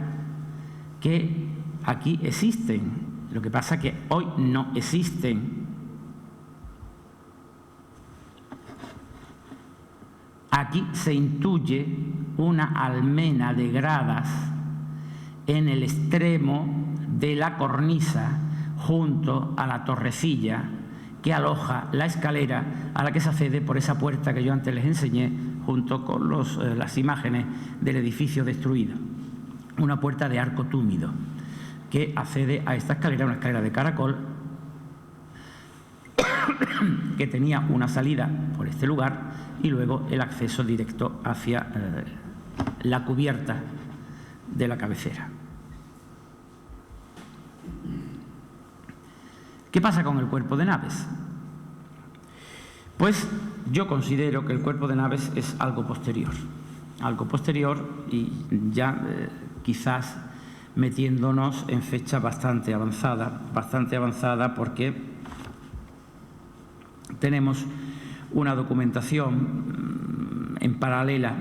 que aquí existen. Lo que pasa es que hoy no existen. Aquí se intuye una almena de gradas en el extremo de la cornisa junto a la torrecilla que aloja la escalera a la que se accede por esa puerta que yo antes les enseñé junto con las imágenes del edificio destruido. Una puerta de arco túmido que accede a esta escalera, una escalera de caracol que tenía una salida por este lugar y luego el acceso directo hacia la cubierta de la cabecera. ¿Qué pasa con el cuerpo de naves? Pues yo considero que el cuerpo de naves es algo posterior y ya quizás metiéndonos en fecha bastante avanzada porque tenemos una documentación en paralela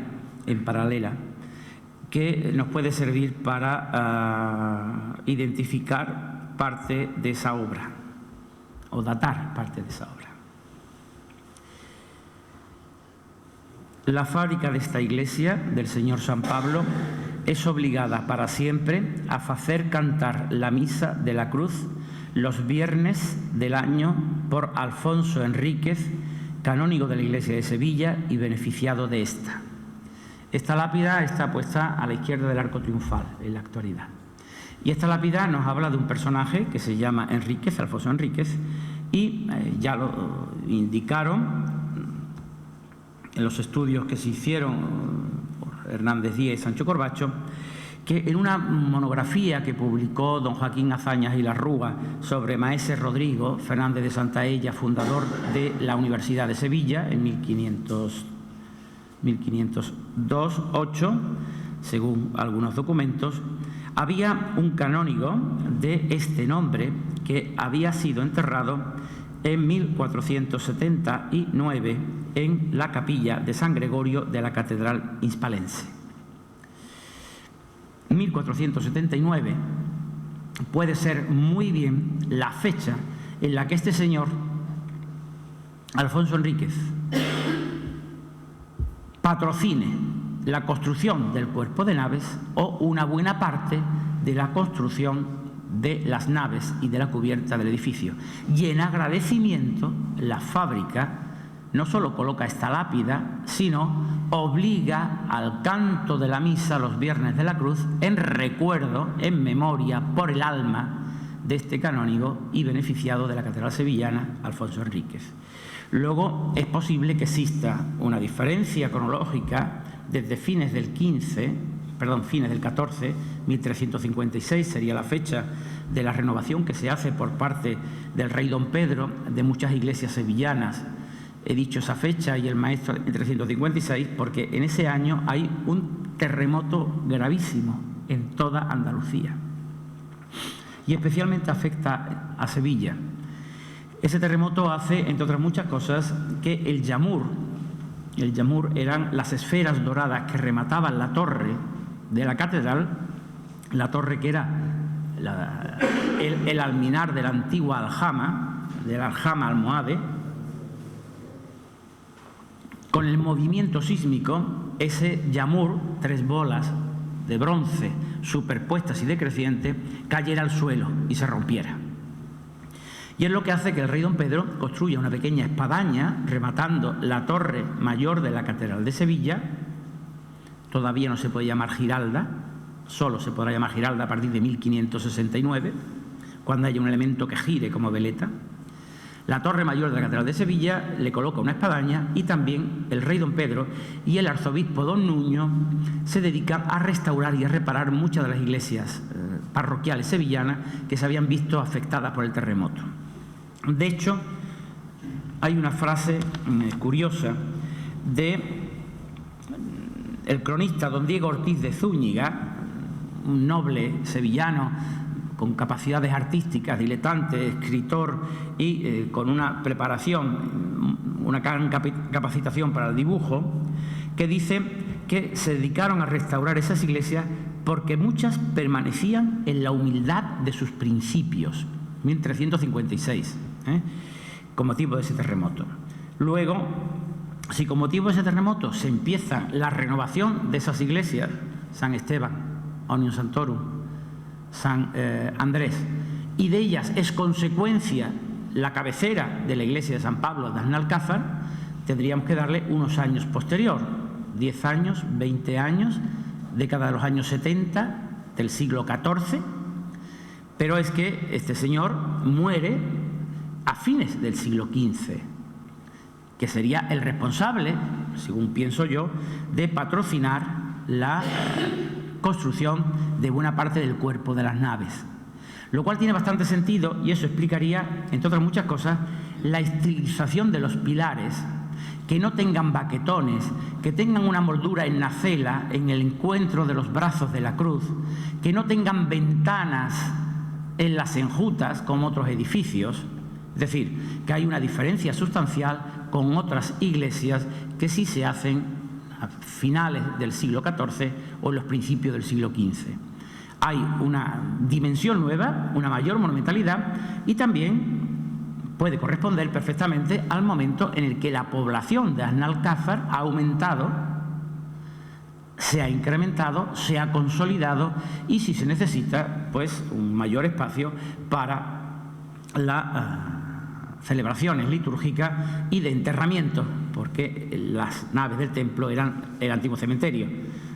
que nos puede servir para identificar parte de esa obra o datar parte de esa obra. La fábrica de esta iglesia del Señor San Pablo es obligada para siempre a hacer cantar la misa de la cruz los viernes del año por Alfonso Enríquez, canónigo de la iglesia de Sevilla y beneficiado de esta. Esta lápida está puesta a la izquierda del arco triunfal en la actualidad. Y esta lápida nos habla de un personaje que se llama Enríquez, Alfonso Enríquez, y ya lo indicaron en los estudios que se hicieron por Hernández Díez y Sancho Corbacho, que en una monografía que publicó don Joaquín Azañas y Larrúa sobre maese Rodrigo Fernández de Santaella, fundador de la Universidad de Sevilla en 1502-8, según algunos documentos, había un canónigo de este nombre que había sido enterrado en 1479 en la capilla de San Gregorio de la Catedral Hispalense. 1479 puede ser muy bien la fecha en la que este señor, Alfonso Enríquez, patrocine la construcción del cuerpo de naves o una buena parte de la construcción de las naves y de la cubierta del edificio. Y en agradecimiento, la fábrica no solo coloca esta lápida, sino obliga al canto de la misa los viernes de la cruz en recuerdo, en memoria, por el alma de este canónigo y beneficiado de la Catedral Sevillana, Alfonso Enríquez. Luego es posible que exista una diferencia cronológica desde fines del 14, 1356 sería la fecha de la renovación que se hace por parte del rey don Pedro de muchas iglesias sevillanas. He dicho esa fecha y el maestro en 1356 porque en ese año hay un terremoto gravísimo en toda Andalucía y especialmente afecta a Sevilla. Ese terremoto hace, entre otras muchas cosas, que el yamur eran las esferas doradas que remataban la torre de la catedral, la torre que era el alminar de la antigua aljama, del aljama almohade. Con el movimiento sísmico, ese yamur, 3 bolas de bronce superpuestas y decrecientes, cayera al suelo y se rompiera. Y es lo que hace que el rey don Pedro construya una pequeña espadaña rematando la torre mayor de la Catedral de Sevilla. Todavía no se puede llamar Giralda, solo se podrá llamar Giralda a partir de 1569, cuando haya un elemento que gire como veleta. La torre mayor de la Catedral de Sevilla le coloca una espadaña y también el rey don Pedro y el arzobispo don Nuño se dedican a restaurar y a reparar muchas de las iglesias parroquiales sevillanas que se habían visto afectadas por el terremoto. De hecho, hay una frase curiosa de el cronista don Diego Ortiz de Zúñiga, un noble sevillano con capacidades artísticas, diletante, escritor y con una preparación, una gran capacitación para el dibujo, que dice que se dedicaron a restaurar esas iglesias porque muchas permanecían en la humildad de sus principios, 1356, con motivo de ese terremoto. Luego, si con motivo de ese terremoto se empieza la renovación de esas iglesias, San Esteban, Omnium Sanctorum, San Andrés, y de ellas es consecuencia la cabecera de la iglesia de San Pablo de Alcázar, tendríamos que darle unos años posterior, 10 años, 20 años, década de los años 70 del siglo XIV, pero es que este señor muere a fines del siglo XV, que sería el responsable, según pienso yo, de patrocinar la construcción de buena parte del cuerpo de las naves. Lo cual tiene bastante sentido y eso explicaría, entre otras muchas cosas, la estilización de los pilares, que no tengan baquetones, que tengan una moldura en nacela en el encuentro de los brazos de la cruz, que no tengan ventanas en las enjutas como otros edificios. Es decir, que hay una diferencia sustancial con otras iglesias que sí se hacen a finales del siglo XIV o en los principios del siglo XV. Hay una dimensión nueva, una mayor monumentalidad y también puede corresponder perfectamente al momento en el que la población de Aznalcázar ha aumentado, se ha incrementado, se ha consolidado y si se necesita, pues un mayor espacio para las celebraciones litúrgicas y de enterramiento, porque las naves del templo eran el antiguo cementerio.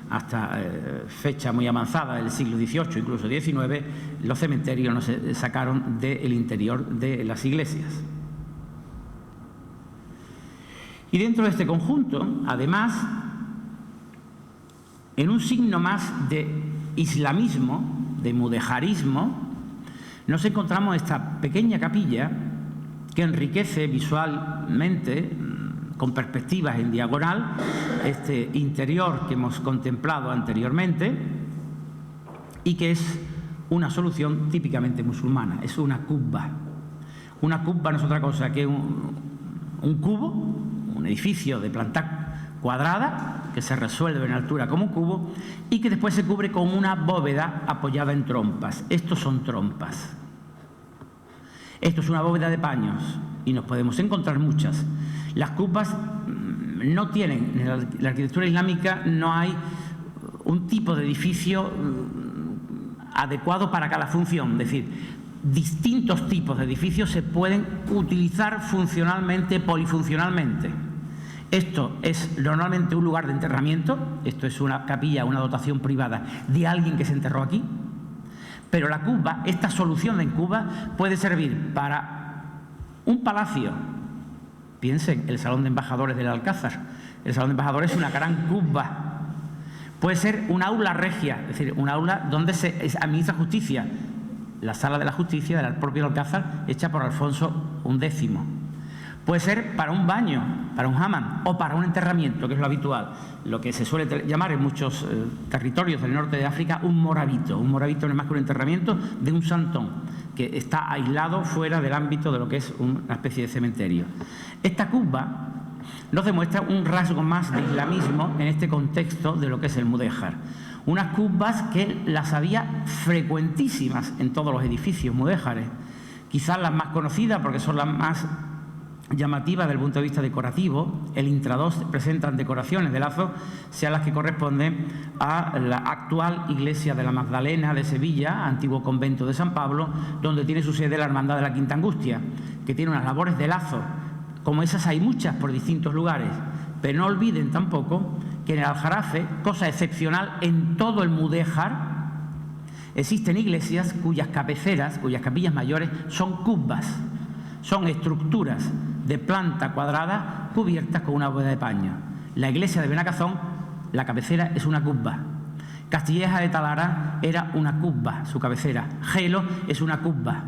Hasta fecha muy avanzada del siglo XVIII, incluso XIX, los cementerios no se sacaron del interior de las iglesias. Y dentro de este conjunto, además, en un signo más de islamismo, de mudejarismo, nos encontramos esta pequeña capilla que enriquece visualmente, con perspectivas en diagonal, este interior que hemos contemplado anteriormente y que es una solución típicamente musulmana, es una qubba. Una qubba no es otra cosa que un cubo, un edificio de planta cuadrada que se resuelve en altura como un cubo y que después se cubre con una bóveda apoyada en trompas. Estos son trompas. Esto es una bóveda de paños y nos podemos encontrar muchas. Las qubas no tienen, en la arquitectura islámica no hay un tipo de edificio adecuado para cada función, es decir, distintos tipos de edificios se pueden utilizar funcionalmente, polifuncionalmente. Esto es normalmente un lugar de enterramiento, esto es una capilla, una dotación privada de alguien que se enterró aquí, pero la qubba, esta solución en qubba puede servir para un palacio. Piensen, el Salón de Embajadores del Alcázar. El Salón de Embajadores es una gran qubba. Puede ser un aula regia, es decir, un aula donde se administra justicia. La Sala de la Justicia del propio Alcázar, hecha por Alfonso XI. Puede ser para un baño, para un hammam o para un enterramiento, que es lo habitual. Lo que se suele llamar en muchos territorios del norte de África un morabito. Un morabito no es más que un enterramiento de un santón, que está aislado fuera del ámbito de lo que es una especie de cementerio. Esta qubba nos demuestra un rasgo más de islamismo en este contexto de lo que es el mudéjar. Unas qubbas que las había frecuentísimas en todos los edificios mudéjares. Quizás las más conocidas porque son las más llamativas desde el punto de vista decorativo. El intradós presentan decoraciones de lazo, sean las que corresponden a la actual iglesia de la Magdalena de Sevilla, antiguo convento de San Pablo, donde tiene su sede la Hermandad de la Quinta Angustia, que tiene unas labores de lazo. Como esas hay muchas por distintos lugares, pero no olviden tampoco que en el Aljarafe, cosa excepcional en todo el mudéjar, existen iglesias cuyas cabeceras, cuyas capillas mayores son qubbas, son estructuras de planta cuadrada cubiertas con una bóveda de paño. La iglesia de Benacazón, la cabecera es una qubba. Castilleja de Talara era una qubba, su cabecera. Gelo es una qubba.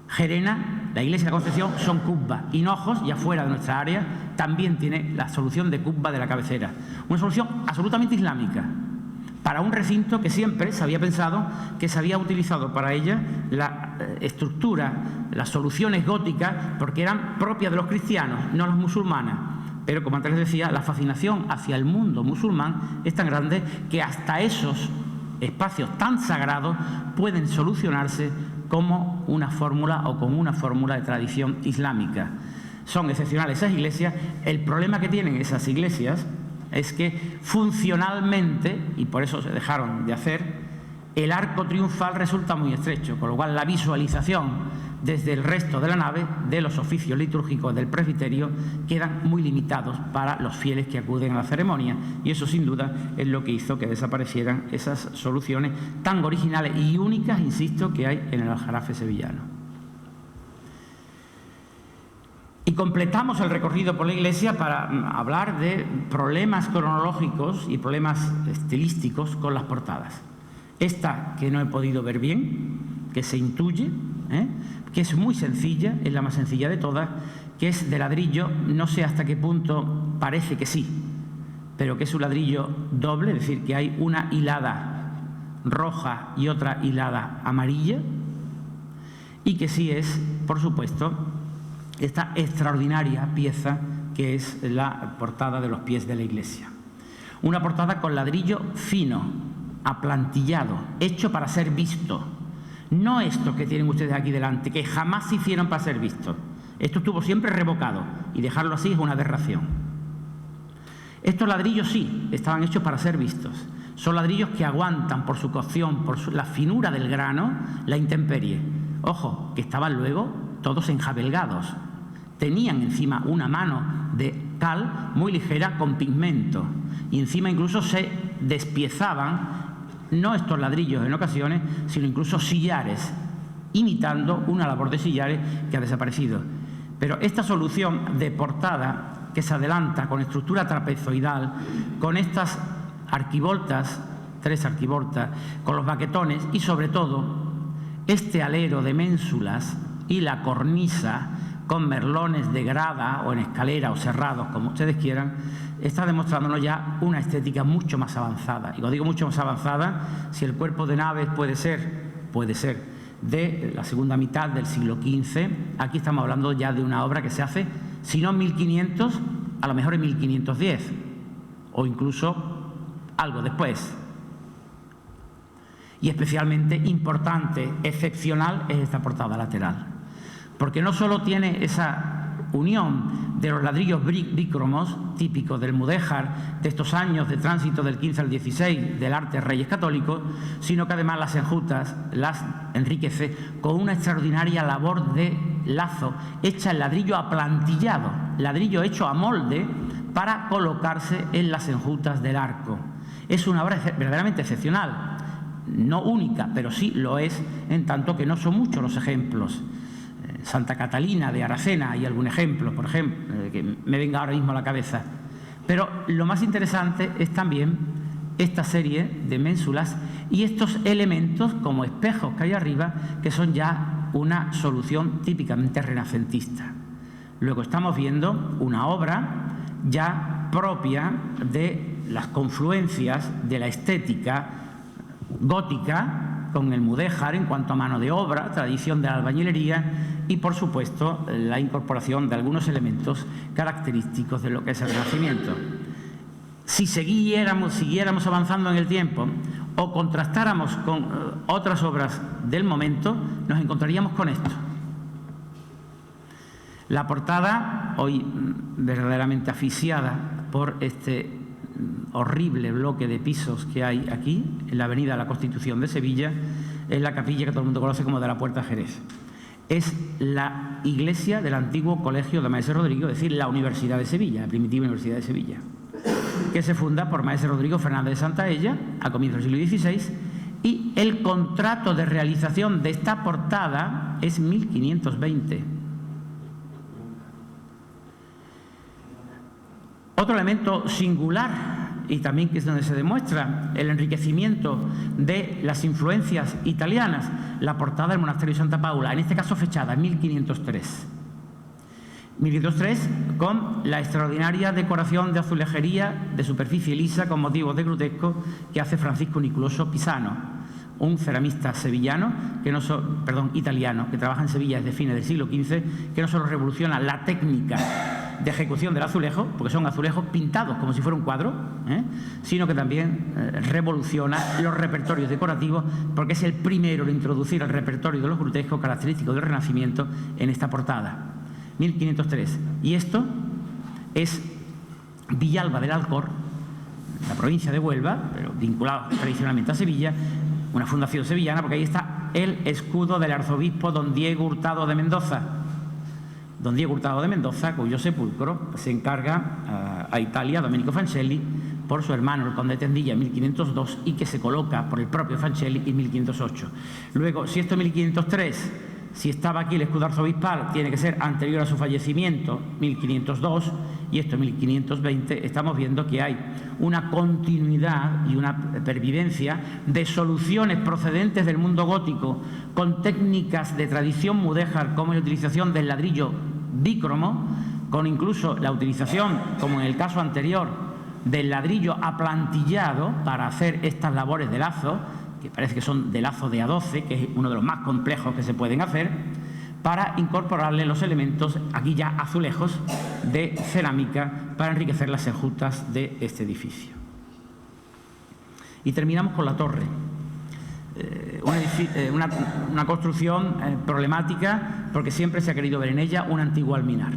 Gerena, la iglesia de la Concepción, son qubba. Hinojos, ya fuera de nuestra área, también tiene la solución de qubba de la cabecera. Una solución absolutamente islámica, para un recinto que siempre se había pensado que se había utilizado para ella la estructura, las soluciones góticas, porque eran propias de los cristianos, no las musulmanas. Pero, como antes les decía, la fascinación hacia el mundo musulmán es tan grande que hasta esos espacios tan sagrados pueden solucionarse como una fórmula o con una fórmula de tradición islámica. Son excepcionales esas iglesias. El problema que tienen esas iglesias es que funcionalmente, y por eso se dejaron de hacer, el arco triunfal resulta muy estrecho, con lo cual la visualización desde el resto de la nave, de los oficios litúrgicos del presbiterio, quedan muy limitados para los fieles que acuden a la ceremonia, y eso sin duda es lo que hizo que desaparecieran esas soluciones tan originales y únicas, insisto, que hay en el Aljarafe sevillano. Y completamos el recorrido por la iglesia para hablar de problemas cronológicos y problemas estilísticos con las portadas. Esta que no he podido ver bien, que se intuye, que es muy sencilla, es la más sencilla de todas, que es de ladrillo, no sé hasta qué punto parece que sí, pero que es un ladrillo doble, es decir, que hay una hilada roja y otra hilada amarilla, y que sí es, por supuesto, esta extraordinaria pieza que es la portada de los pies de la iglesia. Una portada con ladrillo fino, aplantillado, hecho para ser visto. No esto que tienen ustedes aquí delante, que jamás se hicieron para ser visto. Esto estuvo siempre revocado y dejarlo así es una aberración. Estos ladrillos sí, estaban hechos para ser vistos. Son ladrillos que aguantan por su cocción, por la finura del grano, la intemperie. Ojo, que estaban luego todos enjabelgados. Tenían encima una mano de cal muy ligera con pigmento y encima incluso se despiezaban, no estos ladrillos en ocasiones, sino incluso sillares, imitando una labor de sillares que ha desaparecido. Pero esta solución de portada que se adelanta con estructura trapezoidal, con estas arquivoltas, 3 arquivoltas, con los baquetones y sobre todo este alero de ménsulas y la cornisa con merlones de grada o en escalera o cerrados, como ustedes quieran, está demostrándonos ya una estética mucho más avanzada. Y cuando digo mucho más avanzada, si el cuerpo de naves puede ser de la segunda mitad del siglo XV, aquí estamos hablando ya de una obra que se hace, si no en 1500, a lo mejor en 1510, o incluso algo después. Y especialmente importante, excepcional, es esta portada lateral. Porque no solo tiene esa unión de los ladrillos bícromos, típicos del mudéjar, de estos años de tránsito del 15 al 16 del arte Reyes Católicos, sino que además las enjutas, las enriquece con una extraordinaria labor de lazo, hecha en ladrillo aplantillado, ladrillo hecho a molde para colocarse en las enjutas del arco. Es una obra verdaderamente excepcional, no única, pero sí lo es, en tanto que no son muchos los ejemplos. Santa Catalina de Aracena hay algún ejemplo, por ejemplo, que me venga ahora mismo a la cabeza. Pero lo más interesante es también esta serie de ménsulas y estos elementos como espejos que hay arriba, que son ya una solución típicamente renacentista. Luego estamos viendo una obra ya propia de las confluencias de la estética gótica con el mudéjar en cuanto a mano de obra, tradición de la albañilería y, por supuesto, la incorporación de algunos elementos característicos de lo que es el Renacimiento. Si siguiéramos avanzando en el tiempo o contrastáramos con otras obras del momento, nos encontraríamos con esto. La portada, hoy verdaderamente asfixiada por este horrible bloque de pisos que hay aquí, en la avenida de la Constitución de Sevilla, es la capilla que todo el mundo conoce como de la Puerta Jerez. Es la iglesia del antiguo Colegio de Maese Rodrigo, es decir, la Universidad de Sevilla, la primitiva Universidad de Sevilla, que se funda por Maese Rodrigo Fernández de Santaella a comienzos del siglo XVI, y el contrato de realización de esta portada es 1520. Otro elemento singular, y también que es donde se demuestra el enriquecimiento de las influencias italianas, la portada del monasterio de Santa Paula, en este caso fechada en 1503. 1503 con la extraordinaria decoración de azulejería de superficie lisa con motivos de grutesco que hace Francisco Niculoso Pisano, un ceramista sevillano, italiano, que trabaja en Sevilla desde fines del siglo XV, que no solo revoluciona la técnica de ejecución del azulejo, porque son azulejos pintados como si fuera un cuadro, sino que también revoluciona los repertorios decorativos, porque es el primero en introducir el repertorio de los grutescos característicos del Renacimiento en esta portada. 1503. Y esto es Villalba del Alcor, la provincia de Huelva, pero vinculado tradicionalmente a Sevilla, una fundación sevillana, porque ahí está el escudo del arzobispo don Diego Hurtado de Mendoza. Don Diego Hurtado de Mendoza, cuyo sepulcro se encarga a Italia Domenico Fancelli por su hermano el conde de Tendilla en 1502 y que se coloca por el propio Fancelli en 1508. Luego, si esto es 1503, si estaba aquí el escudo arzobispal, tiene que ser anterior a su fallecimiento, 1502, y esto 1520, estamos viendo que hay una continuidad y una pervivencia de soluciones procedentes del mundo gótico con técnicas de tradición mudéjar, como la utilización del ladrillo bícromo, con incluso la utilización, como en el caso anterior, del ladrillo aplantillado para hacer estas labores de lazo, que parece que son de lazo de A12, que es uno de los más complejos que se pueden hacer, para incorporarle los elementos, aquí ya azulejos, de cerámica para enriquecer las enjutas de este edificio. Y terminamos con la torre. Una construcción problemática porque siempre se ha querido ver en ella un antiguo alminar.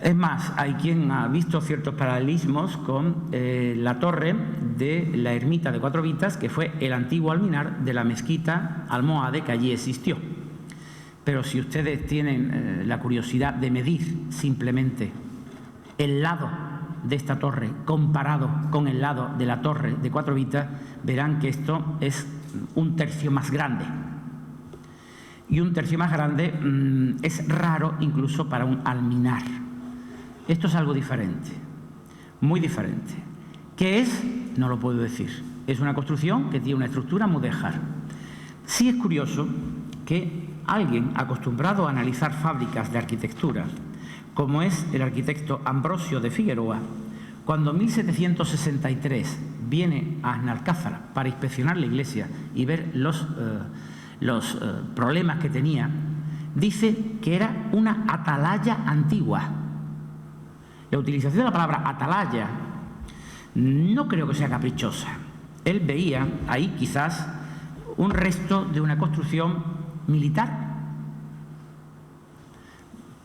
Es más, hay quien ha visto ciertos paralelismos con la torre de la ermita de Cuatro Vitas, que fue el antiguo alminar de la mezquita almohade que allí existió. Pero si ustedes tienen la curiosidad de medir simplemente el lado de esta torre comparado con el lado de la torre de Cuatro Vitas, verán que esto es un tercio más grande. Y un tercio más grande es raro incluso para un alminar. Esto es algo diferente, muy diferente. ¿Qué es? No lo puedo decir. Es una construcción que tiene una estructura mudéjar. Sí es curioso que alguien acostumbrado a analizar fábricas de arquitectura, como es el arquitecto Ambrosio de Figueroa, cuando en 1763 viene a Alcázar para inspeccionar la iglesia y ver los problemas que tenía, dice que era una atalaya antigua. La utilización de la palabra atalaya no creo que sea caprichosa. Él veía ahí quizás un resto de una construcción militar.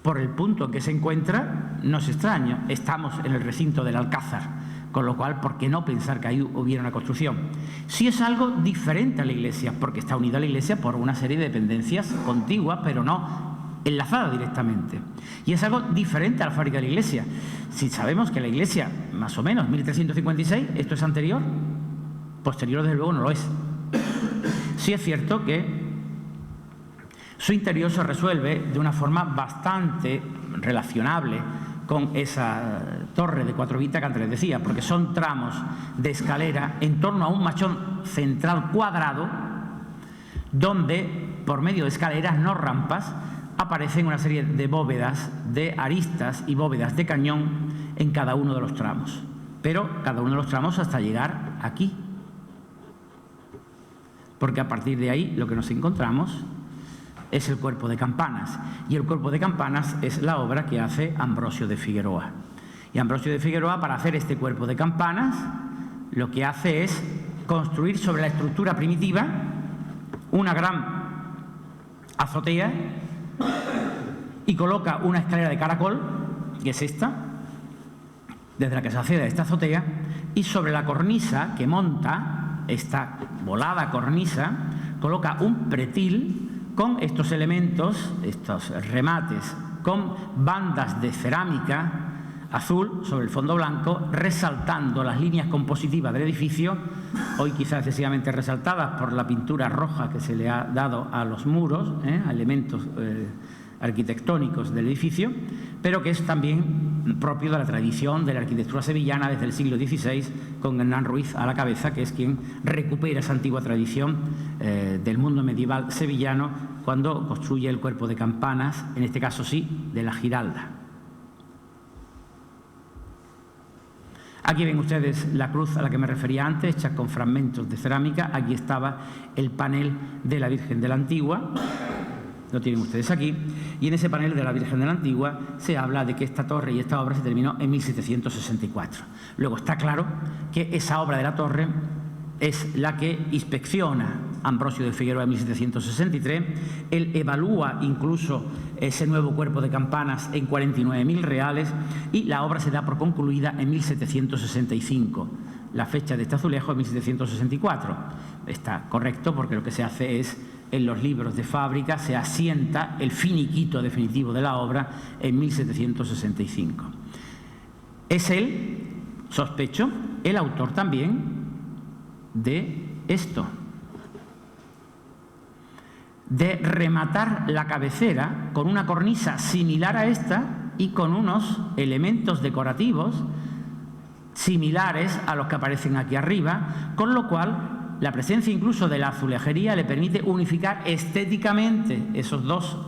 Por el punto en que se encuentra, no es extraño, estamos en el recinto del Alcázar, con lo cual, ¿por qué no pensar que ahí hubiera una construcción? Sí es algo diferente a la iglesia, porque está unida a la iglesia por una serie de dependencias contiguas, pero no enlazada directamente. Y es algo diferente a la fábrica de la iglesia. Si sabemos que la iglesia, más o menos, 1356, esto es anterior, posterior desde luego no lo es. Sí es cierto que su interior se resuelve de una forma bastante relacionable con esa torre de Cuatro Vitas que antes les decía, porque son tramos de escalera en torno a un machón central cuadrado, donde, por medio de escaleras, no rampas, aparecen una serie de bóvedas de aristas y bóvedas de cañón en cada uno de los tramos. Pero cada uno de los tramos hasta llegar aquí. Porque a partir de ahí lo que nos encontramos es el cuerpo de campanas. Y el cuerpo de campanas es la obra que hace Ambrosio de Figueroa. Y Ambrosio de Figueroa, para hacer este cuerpo de campanas, lo que hace es construir sobre la estructura primitiva una gran azotea y coloca una escalera de caracol, que es esta, desde la que se accede a esta azotea, y sobre la cornisa que monta, esta volada cornisa, coloca un pretil con estos elementos, estos remates, con bandas de cerámica azul sobre el fondo blanco, resaltando las líneas compositivas del edificio, hoy quizás excesivamente resaltadas por la pintura roja que se le ha dado a los muros, a elementos arquitectónicos del edificio, pero que es también propio de la tradición de la arquitectura sevillana desde el siglo XVI, con Hernán Ruiz a la cabeza, que es quien recupera esa antigua tradición del mundo medieval sevillano cuando construye el cuerpo de campanas, en este caso sí, de la Giralda. Aquí ven ustedes la cruz a la que me refería antes, hecha con fragmentos de cerámica. Aquí estaba el panel de la Virgen de la Antigua, lo tienen ustedes aquí, y en ese panel de la Virgen de la Antigua se habla de que esta torre y esta obra se terminó en 1764. Luego está claro que esa obra de la torre es la que inspecciona Ambrosio de Figueroa en 1763. Él evalúa incluso ese nuevo cuerpo de campanas en 49.000 reales y la obra se da por concluida en 1765. La fecha de este azulejo es 1764. Está correcto porque lo que se hace es, en los libros de fábrica, se asienta el finiquito definitivo de la obra en 1765. Es él, sospecho, el autor también de esto. de rematar la cabecera con una cornisa similar a esta y con unos elementos decorativos similares a los que aparecen aquí arriba, con lo cual la presencia incluso de la azulejería le permite unificar estéticamente esos dos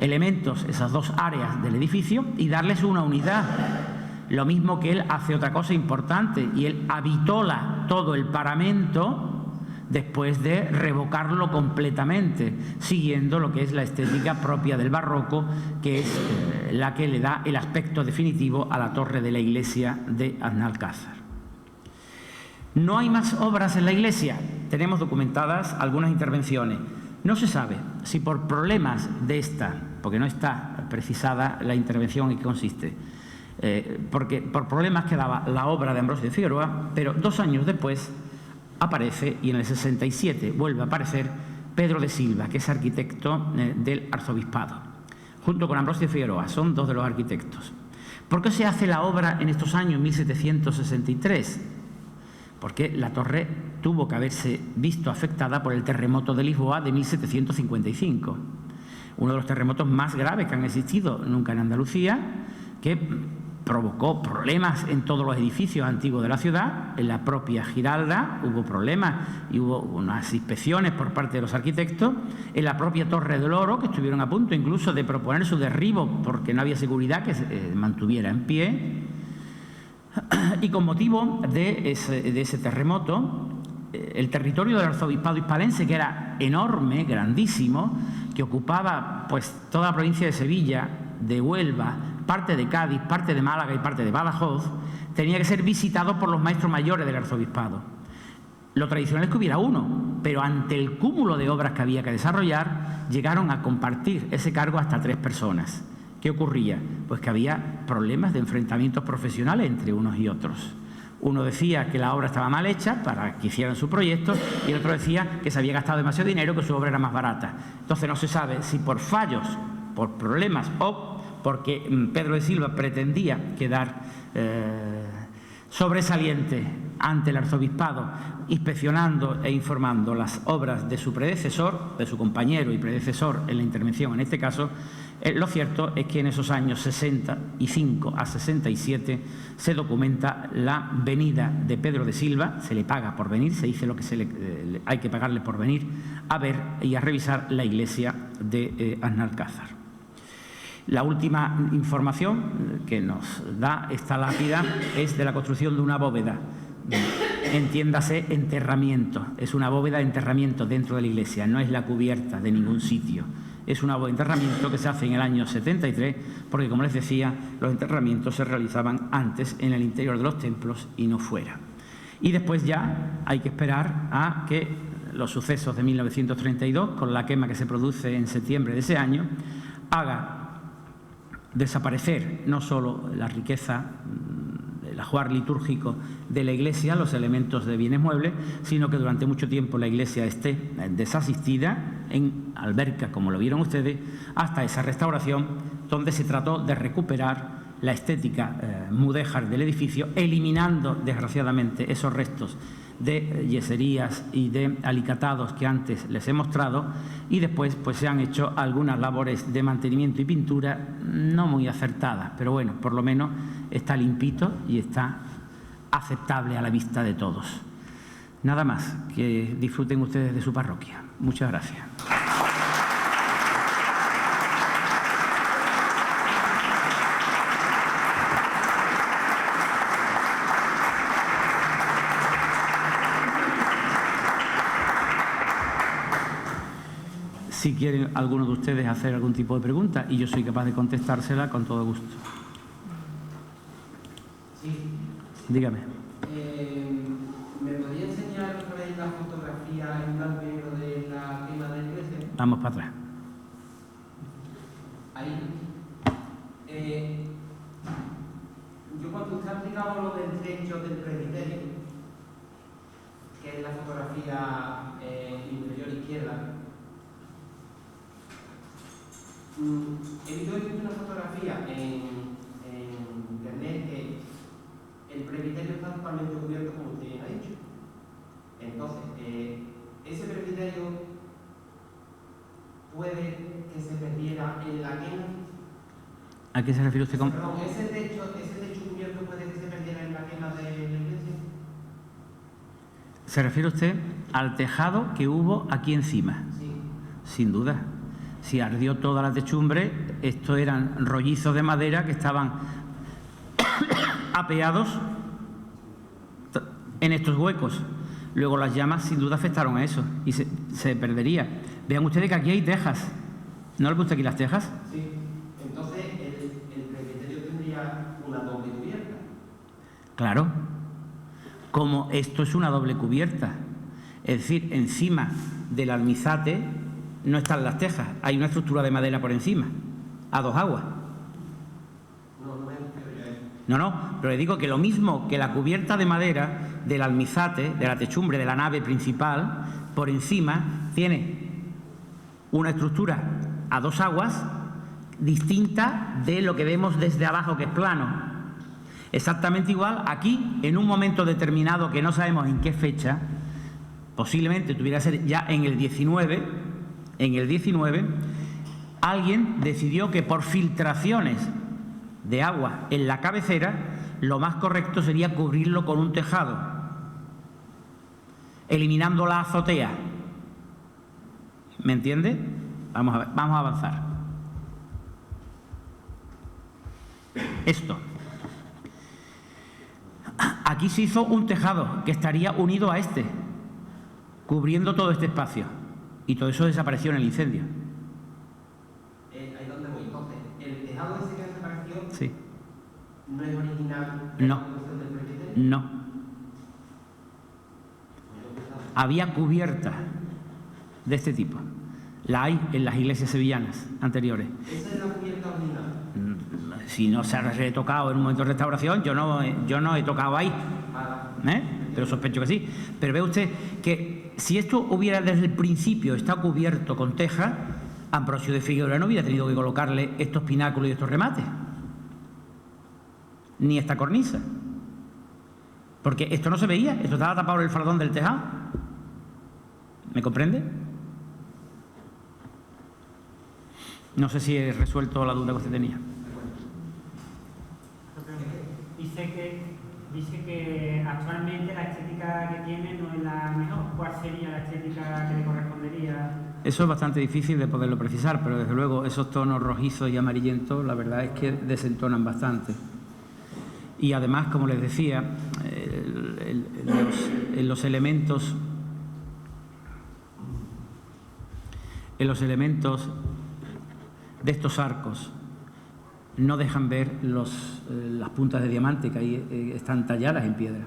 elementos, esas dos áreas del edificio y darles una unidad. Lo mismo que él hace otra cosa importante, y él habitola todo el paramento después de revocarlo completamente, siguiendo lo que es la estética propia del barroco, que es la que le da el aspecto definitivo a la torre de la iglesia de Aznalcázar. No hay más obras en la iglesia. Tenemos documentadas algunas intervenciones. No se sabe si por problemas de esta, porque no está precisada la intervención en qué consiste, porque por problemas que daba la obra de Ambrosio de Figueroa, pero 2 años después aparece, y en el 67 vuelve a aparecer, Pedro de Silva, que es arquitecto del arzobispado, junto con Ambrosio de Figueroa, son 2 de los arquitectos. ¿Por qué se hace la obra en estos años, 1763? Porque la torre tuvo que haberse visto afectada por el terremoto de Lisboa de 1755, uno de los terremotos más graves que han existido nunca en Andalucía, que provocó problemas en todos los edificios antiguos de la ciudad. En la propia Giralda hubo problemas y hubo unas inspecciones por parte de los arquitectos. En la propia Torre del Oro, que estuvieron a punto incluso de proponer su derribo porque no había seguridad que se mantuviera en pie. Y con motivo de ese terremoto, el territorio del arzobispado hispalense, que era enorme, grandísimo, que ocupaba pues toda la provincia de Sevilla, de Huelva, parte de Cádiz, parte de Málaga y parte de Badajoz, tenía que ser visitado por los maestros mayores del arzobispado. Lo tradicional es que hubiera uno, pero ante el cúmulo de obras que había que desarrollar, llegaron a compartir ese cargo hasta 3 personas. ¿Qué ocurría? Pues que había problemas de enfrentamientos profesionales entre unos y otros. Uno decía que la obra estaba mal hecha para que hicieran su proyecto, y el otro decía que se había gastado demasiado dinero, que su obra era más barata. Entonces no se sabe si por fallos, por problemas o porque Pedro de Silva pretendía quedar sobresaliente ante el arzobispado, inspeccionando e informando las obras de su predecesor, de su compañero y predecesor en la intervención en este caso. Lo cierto es que en esos años 65 a 67 se documenta la venida de Pedro de Silva, se le paga por venir, se dice lo que hay que pagarle por venir a ver y a revisar la iglesia de Aznalcázar. La última información que nos da esta lápida es de la construcción de una bóveda, entiéndase enterramiento, es una bóveda de enterramiento dentro de la iglesia, no es la cubierta de ningún sitio. Es una bóveda de enterramiento que se hace en el año 73, porque, como les decía, los enterramientos se realizaban antes en el interior de los templos y no fuera. Y después ya hay que esperar a que los sucesos de 1932, con la quema que se produce en septiembre de ese año, haga desaparecer no solo la riqueza, el ajuar litúrgico de la iglesia, los elementos de bienes muebles, sino que durante mucho tiempo la iglesia esté desasistida, en alberca, como lo vieron ustedes, hasta esa restauración donde se trató de recuperar la estética mudéjar del edificio, eliminando desgraciadamente esos restos de yeserías y de alicatados que antes les he mostrado, y después pues se han hecho algunas labores de mantenimiento y pintura no muy acertadas, pero bueno, por lo menos está limpito y está aceptable a la vista de todos. Nada más, que disfruten ustedes de su parroquia. Muchas gracias. Si quieren alguno de ustedes hacer algún tipo de pregunta, y yo soy capaz de contestársela con todo gusto. Sí. Dígame. ¿Me podría enseñar por ahí la fotografía en blanco y negro de la quema de la iglesia? Vamos para atrás. Ahí. Yo cuando usted ha explicado lo del techo del presbiterio, que es la fotografía inferior izquierda, he visto una fotografía en internet que el presbiterio está totalmente cubierto, como usted ha dicho. Entonces, ese presbiterio puede que se perdiera en la quema. ¿A qué se refiere usted con...? Perdón, ese techo cubierto puede que se perdiera en la quema de la iglesia. ¿Se refiere usted al tejado que hubo aquí encima? Sí. Sin duda. Si ardió toda la techumbre, estos eran rollizos de madera que estaban apeados en estos huecos. Luego las llamas sin duda afectaron a eso y se perdería. Vean ustedes que aquí hay tejas. ¿No les gusta aquí las tejas? Sí. Entonces el presbiterio tendría una doble cubierta. Claro. Como esto es una doble cubierta. Es decir, encima del almizate no están las tejas. Hay una estructura de madera por encima, a dos aguas. No, pero le digo que lo mismo que la cubierta de madera del almizate, de la techumbre, de la nave principal, por encima tiene una estructura a dos aguas distinta de lo que vemos desde abajo, que es plano. Exactamente igual, aquí, en un momento determinado que no sabemos en qué fecha, posiblemente tuviera que ser ya en el 19, alguien decidió que por filtraciones de agua en la cabecera, lo más correcto sería cubrirlo con un tejado, eliminando la azotea. ¿Me entiende? Vamos a ver, vamos a avanzar. Esto. Aquí se hizo un tejado que estaría unido a este, cubriendo todo este espacio. Y todo eso desapareció en el incendio. Ahí donde voy. Entonces, el tejado ese que desapareció Sí. no es original. No. No. Había cubierta de este tipo. La hay en las iglesias sevillanas anteriores. ¿Esa es la cubierta original? Si no se ha retocado en un momento de restauración, yo no he tocado ahí. Pero sospecho que sí. Pero ve usted que si esto hubiera desde el principio estado cubierto con teja, Ambrosio de Figueroa no hubiera tenido que colocarle estos pináculos y estos remates, ni esta cornisa, porque esto no se veía, esto estaba tapado por el faldón del tejado. ¿Me comprende? No sé si he resuelto la duda que usted tenía. Dice que actualmente la estética que tiene no es la mejor. ¿Cuál sería la estética que le correspondería? Eso es bastante difícil de poderlo precisar, pero desde luego esos tonos rojizos y amarillentos, la verdad es que desentonan bastante. Y además, como les decía, en los elementos de estos arcos no dejan ver las puntas de diamante que ahí están talladas en piedra.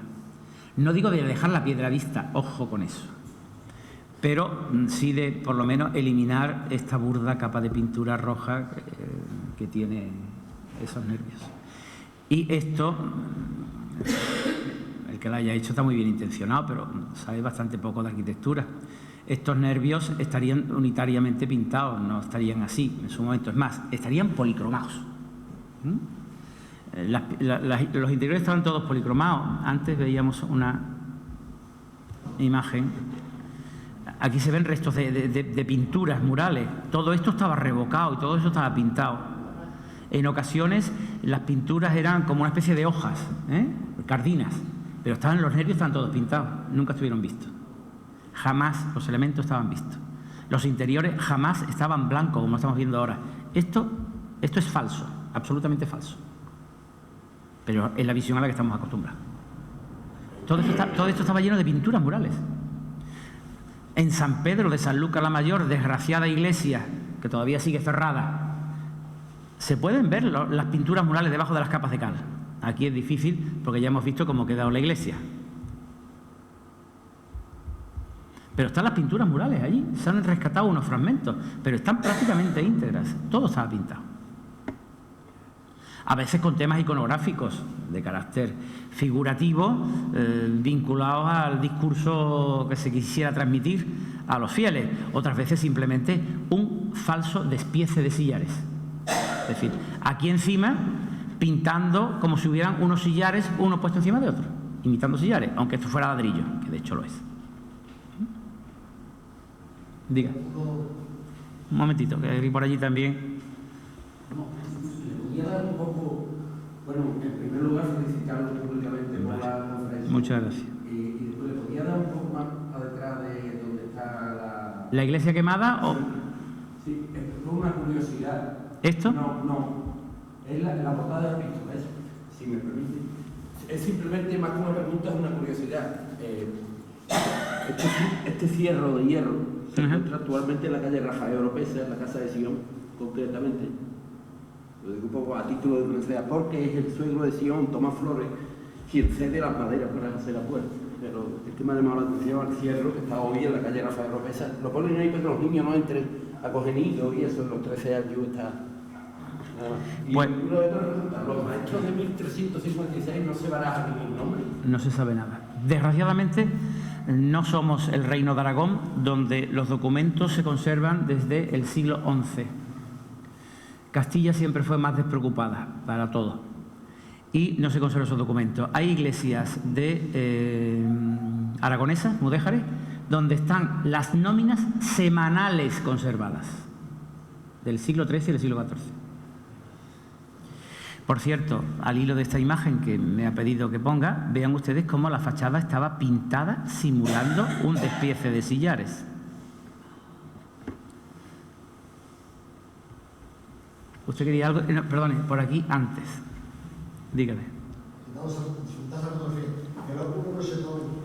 No digo de dejar la piedra vista, ojo con eso, pero sí de por lo menos eliminar esta burda capa de pintura roja que tiene esos nervios. Y esto, el que lo haya hecho está muy bien intencionado, pero sabe bastante poco de arquitectura. Estos nervios estarían unitariamente pintados, no estarían así en su momento. Es más, estarían policromados. Los interiores estaban todos policromados. Antes veíamos una imagen. Aquí se ven restos de pinturas, murales. Todo esto estaba revocado y todo eso estaba pintado. En ocasiones las pinturas eran como una especie de hojas, cardinas, pero los nervios estaban todos pintados, nunca estuvieron vistos. Jamás los elementos estaban vistos. Los interiores jamás estaban blancos, como estamos viendo ahora. Esto es falso, absolutamente falso. Pero es la visión a la que estamos acostumbrados. Todo esto estaba lleno de pinturas murales. En San Pedro de San Lucas la Mayor, desgraciada iglesia, que todavía sigue cerrada, se pueden ver las pinturas murales debajo de las capas de cal. Aquí es difícil porque ya hemos visto cómo ha quedado la iglesia. Pero están las pinturas murales allí, se han rescatado unos fragmentos, pero están prácticamente íntegras, todo estaba pintado. A veces con temas iconográficos de carácter figurativo, vinculados al discurso que se quisiera transmitir a los fieles. Otras veces simplemente un falso despiece de sillares. Es decir, aquí encima pintando como si hubieran unos sillares, uno puesto encima de otro, imitando sillares, aunque esto fuera ladrillo, que de hecho lo es. Diga. Un momentito, que hay por allí también. Le podía dar un poco, bueno, en primer lugar felicitarlo públicamente por la conferencia. Muchas gracias. Y después le podía dar un poco más a detrás de donde está ¿La iglesia quemada o...? Sí, es una curiosidad. ¿Esto? No. Es la portada del Cristo, ¿ves? Si me permite. Es simplemente más que una pregunta, es una curiosidad. Este cierro de hierro se encuentra actualmente en la calle Rafael Oropesa, en la Casa de Sion, concretamente. Lo digo un poco a título de curiosidad, porque es el suegro de Sion, Tomás Flores, quien cede las maderas para hacer la puerta. Pero el que me ha llamado la atención al cierro, que está hoy en la calle Rafael Oropesa, lo ponen ahí para que los niños no entren acogenidos y eso en los 13 años está. Y Bueno, uno de los maestros de 1356 no se baraja ningún nombre. no se sabe nada. Desgraciadamente, no somos el Reino de Aragón, donde los documentos se conservan desde el siglo XI. Castilla siempre fue más despreocupada para todo y no se conservan esos documentos. Hay iglesias de aragonesas, mudéjares, donde están las nóminas semanales conservadas del siglo XIII y del siglo XIV. Por cierto, al hilo de esta imagen que me ha pedido que ponga, vean ustedes cómo la fachada estaba pintada simulando un despiece de sillares. ¿Usted quería algo? No, perdone, por aquí antes. Dígame.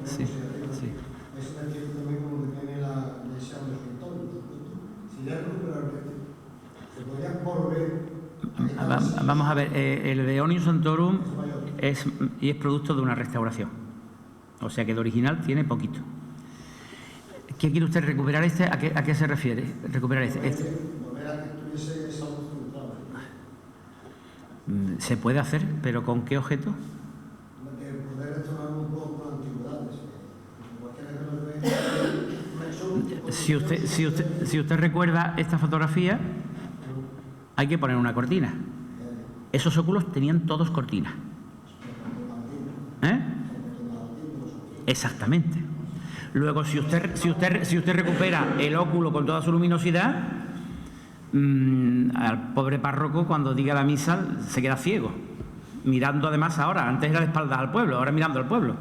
Sí, sí. Es una cierta también como que tiene la lesión de escritorio. Si ya se podría volver. Vamos a ver, el de Omnium Sanctorum es producto de una restauración. O sea que de original tiene poquito. ¿Qué quiere usted recuperar este? ¿A qué se refiere? Recuperar este. Volver a que tuviese esa luz central. Se puede hacer, pero ¿con qué objeto? De poder restaurar un poco antigüedades. Si usted recuerda esta fotografía, hay que poner una cortina. Esos óculos tenían todos cortina. Exactamente. Luego, si usted recupera el óculo con toda su luminosidad, al pobre párroco cuando diga la misa se queda ciego, mirando además ahora, antes era de espaldas al pueblo, ahora mirando al pueblo.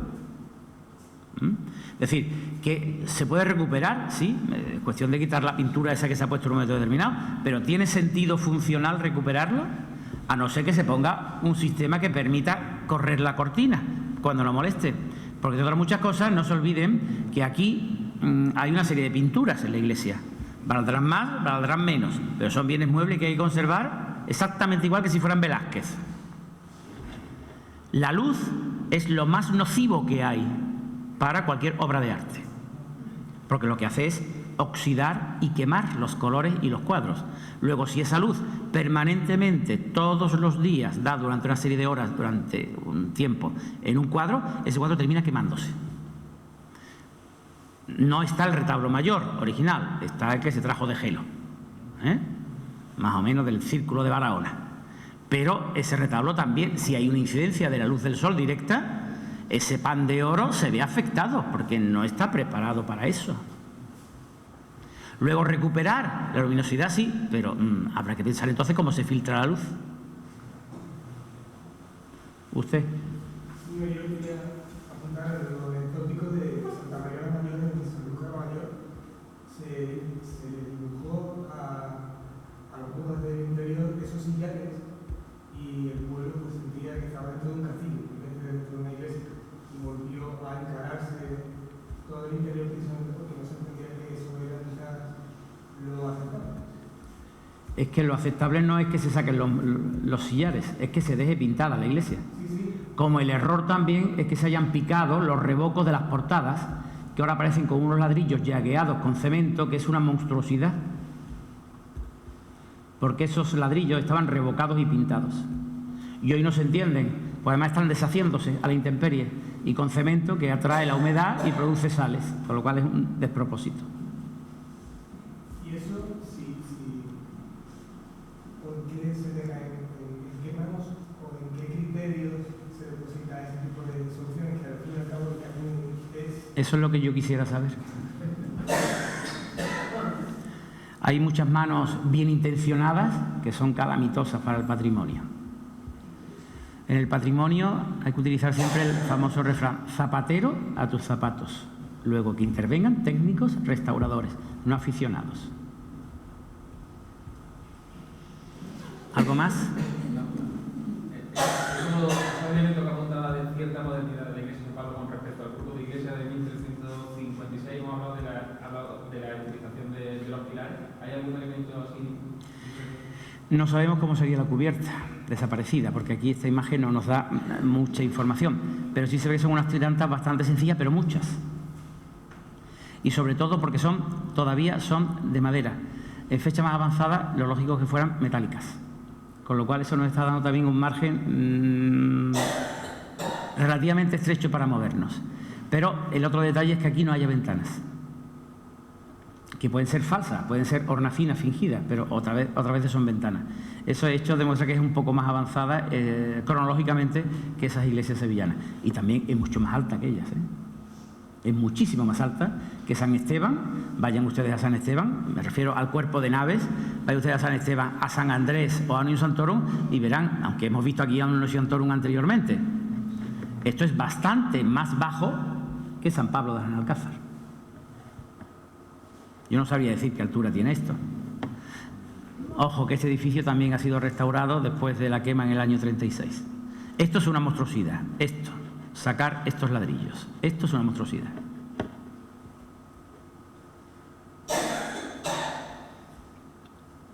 Es decir, que se puede recuperar, sí, es cuestión de quitar la pintura esa que se ha puesto en un momento determinado, pero ¿tiene sentido funcional recuperarlo? A no ser que se ponga un sistema que permita correr la cortina cuando no moleste. Porque de otras muchas cosas, no se olviden que aquí hay una serie de pinturas en la iglesia. Valdrán más, valdrán menos, pero son bienes muebles que hay que conservar exactamente igual que si fueran Velázquez. La luz es lo más nocivo que hay para cualquier obra de arte, porque lo que hace es oxidar y quemar los colores y los cuadros. Luego, si esa luz permanentemente, todos los días, da durante una serie de horas, durante un tiempo, en un cuadro, ese cuadro termina quemándose. No está el retablo mayor original, está el que se trajo de Gelo, más o menos del Círculo de Barahona. Pero ese retablo también, si hay una incidencia de la luz del sol directa, ese pan de oro se ve afectado porque no está preparado para eso. Luego, recuperar la luminosidad sí, pero habrá que pensar entonces cómo se filtra la luz. ¿Usted? Sí, yo quería apuntar lo anecdótico de Santa María la Mayor, en San Lucas Mayor, se dibujó a los pueblos del interior esos sillares y el pueblo pues sentía que estaba dentro de un castillo, en vez de dentro de una iglesia, y volvió a encararse todo el interior precisamente porque no se entendía que eso era quizás lo aceptable. Es que lo aceptable no es que se saquen los sillares, es que se deje pintada la iglesia. Como el error también es que se hayan picado los revocos de las portadas, que ahora aparecen con unos ladrillos llagueados con cemento, que es una monstruosidad. Porque esos ladrillos estaban revocados y pintados. Y hoy no se entienden, pues además están deshaciéndose a la intemperie y con cemento que atrae la humedad y produce sales, con lo cual es un despropósito. Y eso, ¿por qué se deja en qué manos o en qué criterios se deposita ese tipo de soluciones que al fin y al cabo lo que hacen es... Eso es lo que yo quisiera saber. Hay muchas manos bien intencionadas que son calamitosas para el patrimonio. En el patrimonio hay que utilizar siempre el famoso refrán: zapatero a tus zapatos. Luego que intervengan técnicos restauradores, no aficionados. ¿Algo más? Un elemento que apuntaba de cierta modernidad de la Iglesia de San Pablo con respecto al culto de iglesia de 1356. Hemos hablado de la utilización de los pilares. ¿Hay algún elemento así? No sabemos cómo sería la cubierta, desaparecida, porque aquí esta imagen no nos da mucha información, pero sí se ve que son unas tirantas bastante sencillas, pero muchas. Y sobre todo porque todavía son de madera. En fecha más avanzada, lo lógico es que fueran metálicas. Con lo cual eso nos está dando también un margen relativamente estrecho para movernos. Pero el otro detalle es que aquí no haya ventanas, que pueden ser falsas, pueden ser hornacinas fingidas, pero otras veces son ventanas. Eso hecho demuestra que es un poco más avanzada cronológicamente que esas iglesias sevillanas. Y también es mucho más alta que ellas, Es muchísimo más alta que San Esteban. Vayan ustedes a San Esteban, me refiero al cuerpo de naves. Vayan ustedes a San Esteban, a San Andrés o a Unión Santorum y verán, aunque hemos visto aquí a Unión Santorum anteriormente, esto es bastante más bajo que San Pablo de Alcázar. Yo no sabría decir qué altura tiene esto. Ojo que este edificio también ha sido restaurado después de la quema en el año 36. Esto es una monstruosidad, sacar estos ladrillos. Esto es una monstruosidad.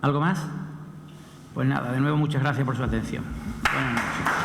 ¿Algo más? Pues nada, de nuevo muchas gracias por su atención. Buenas noches.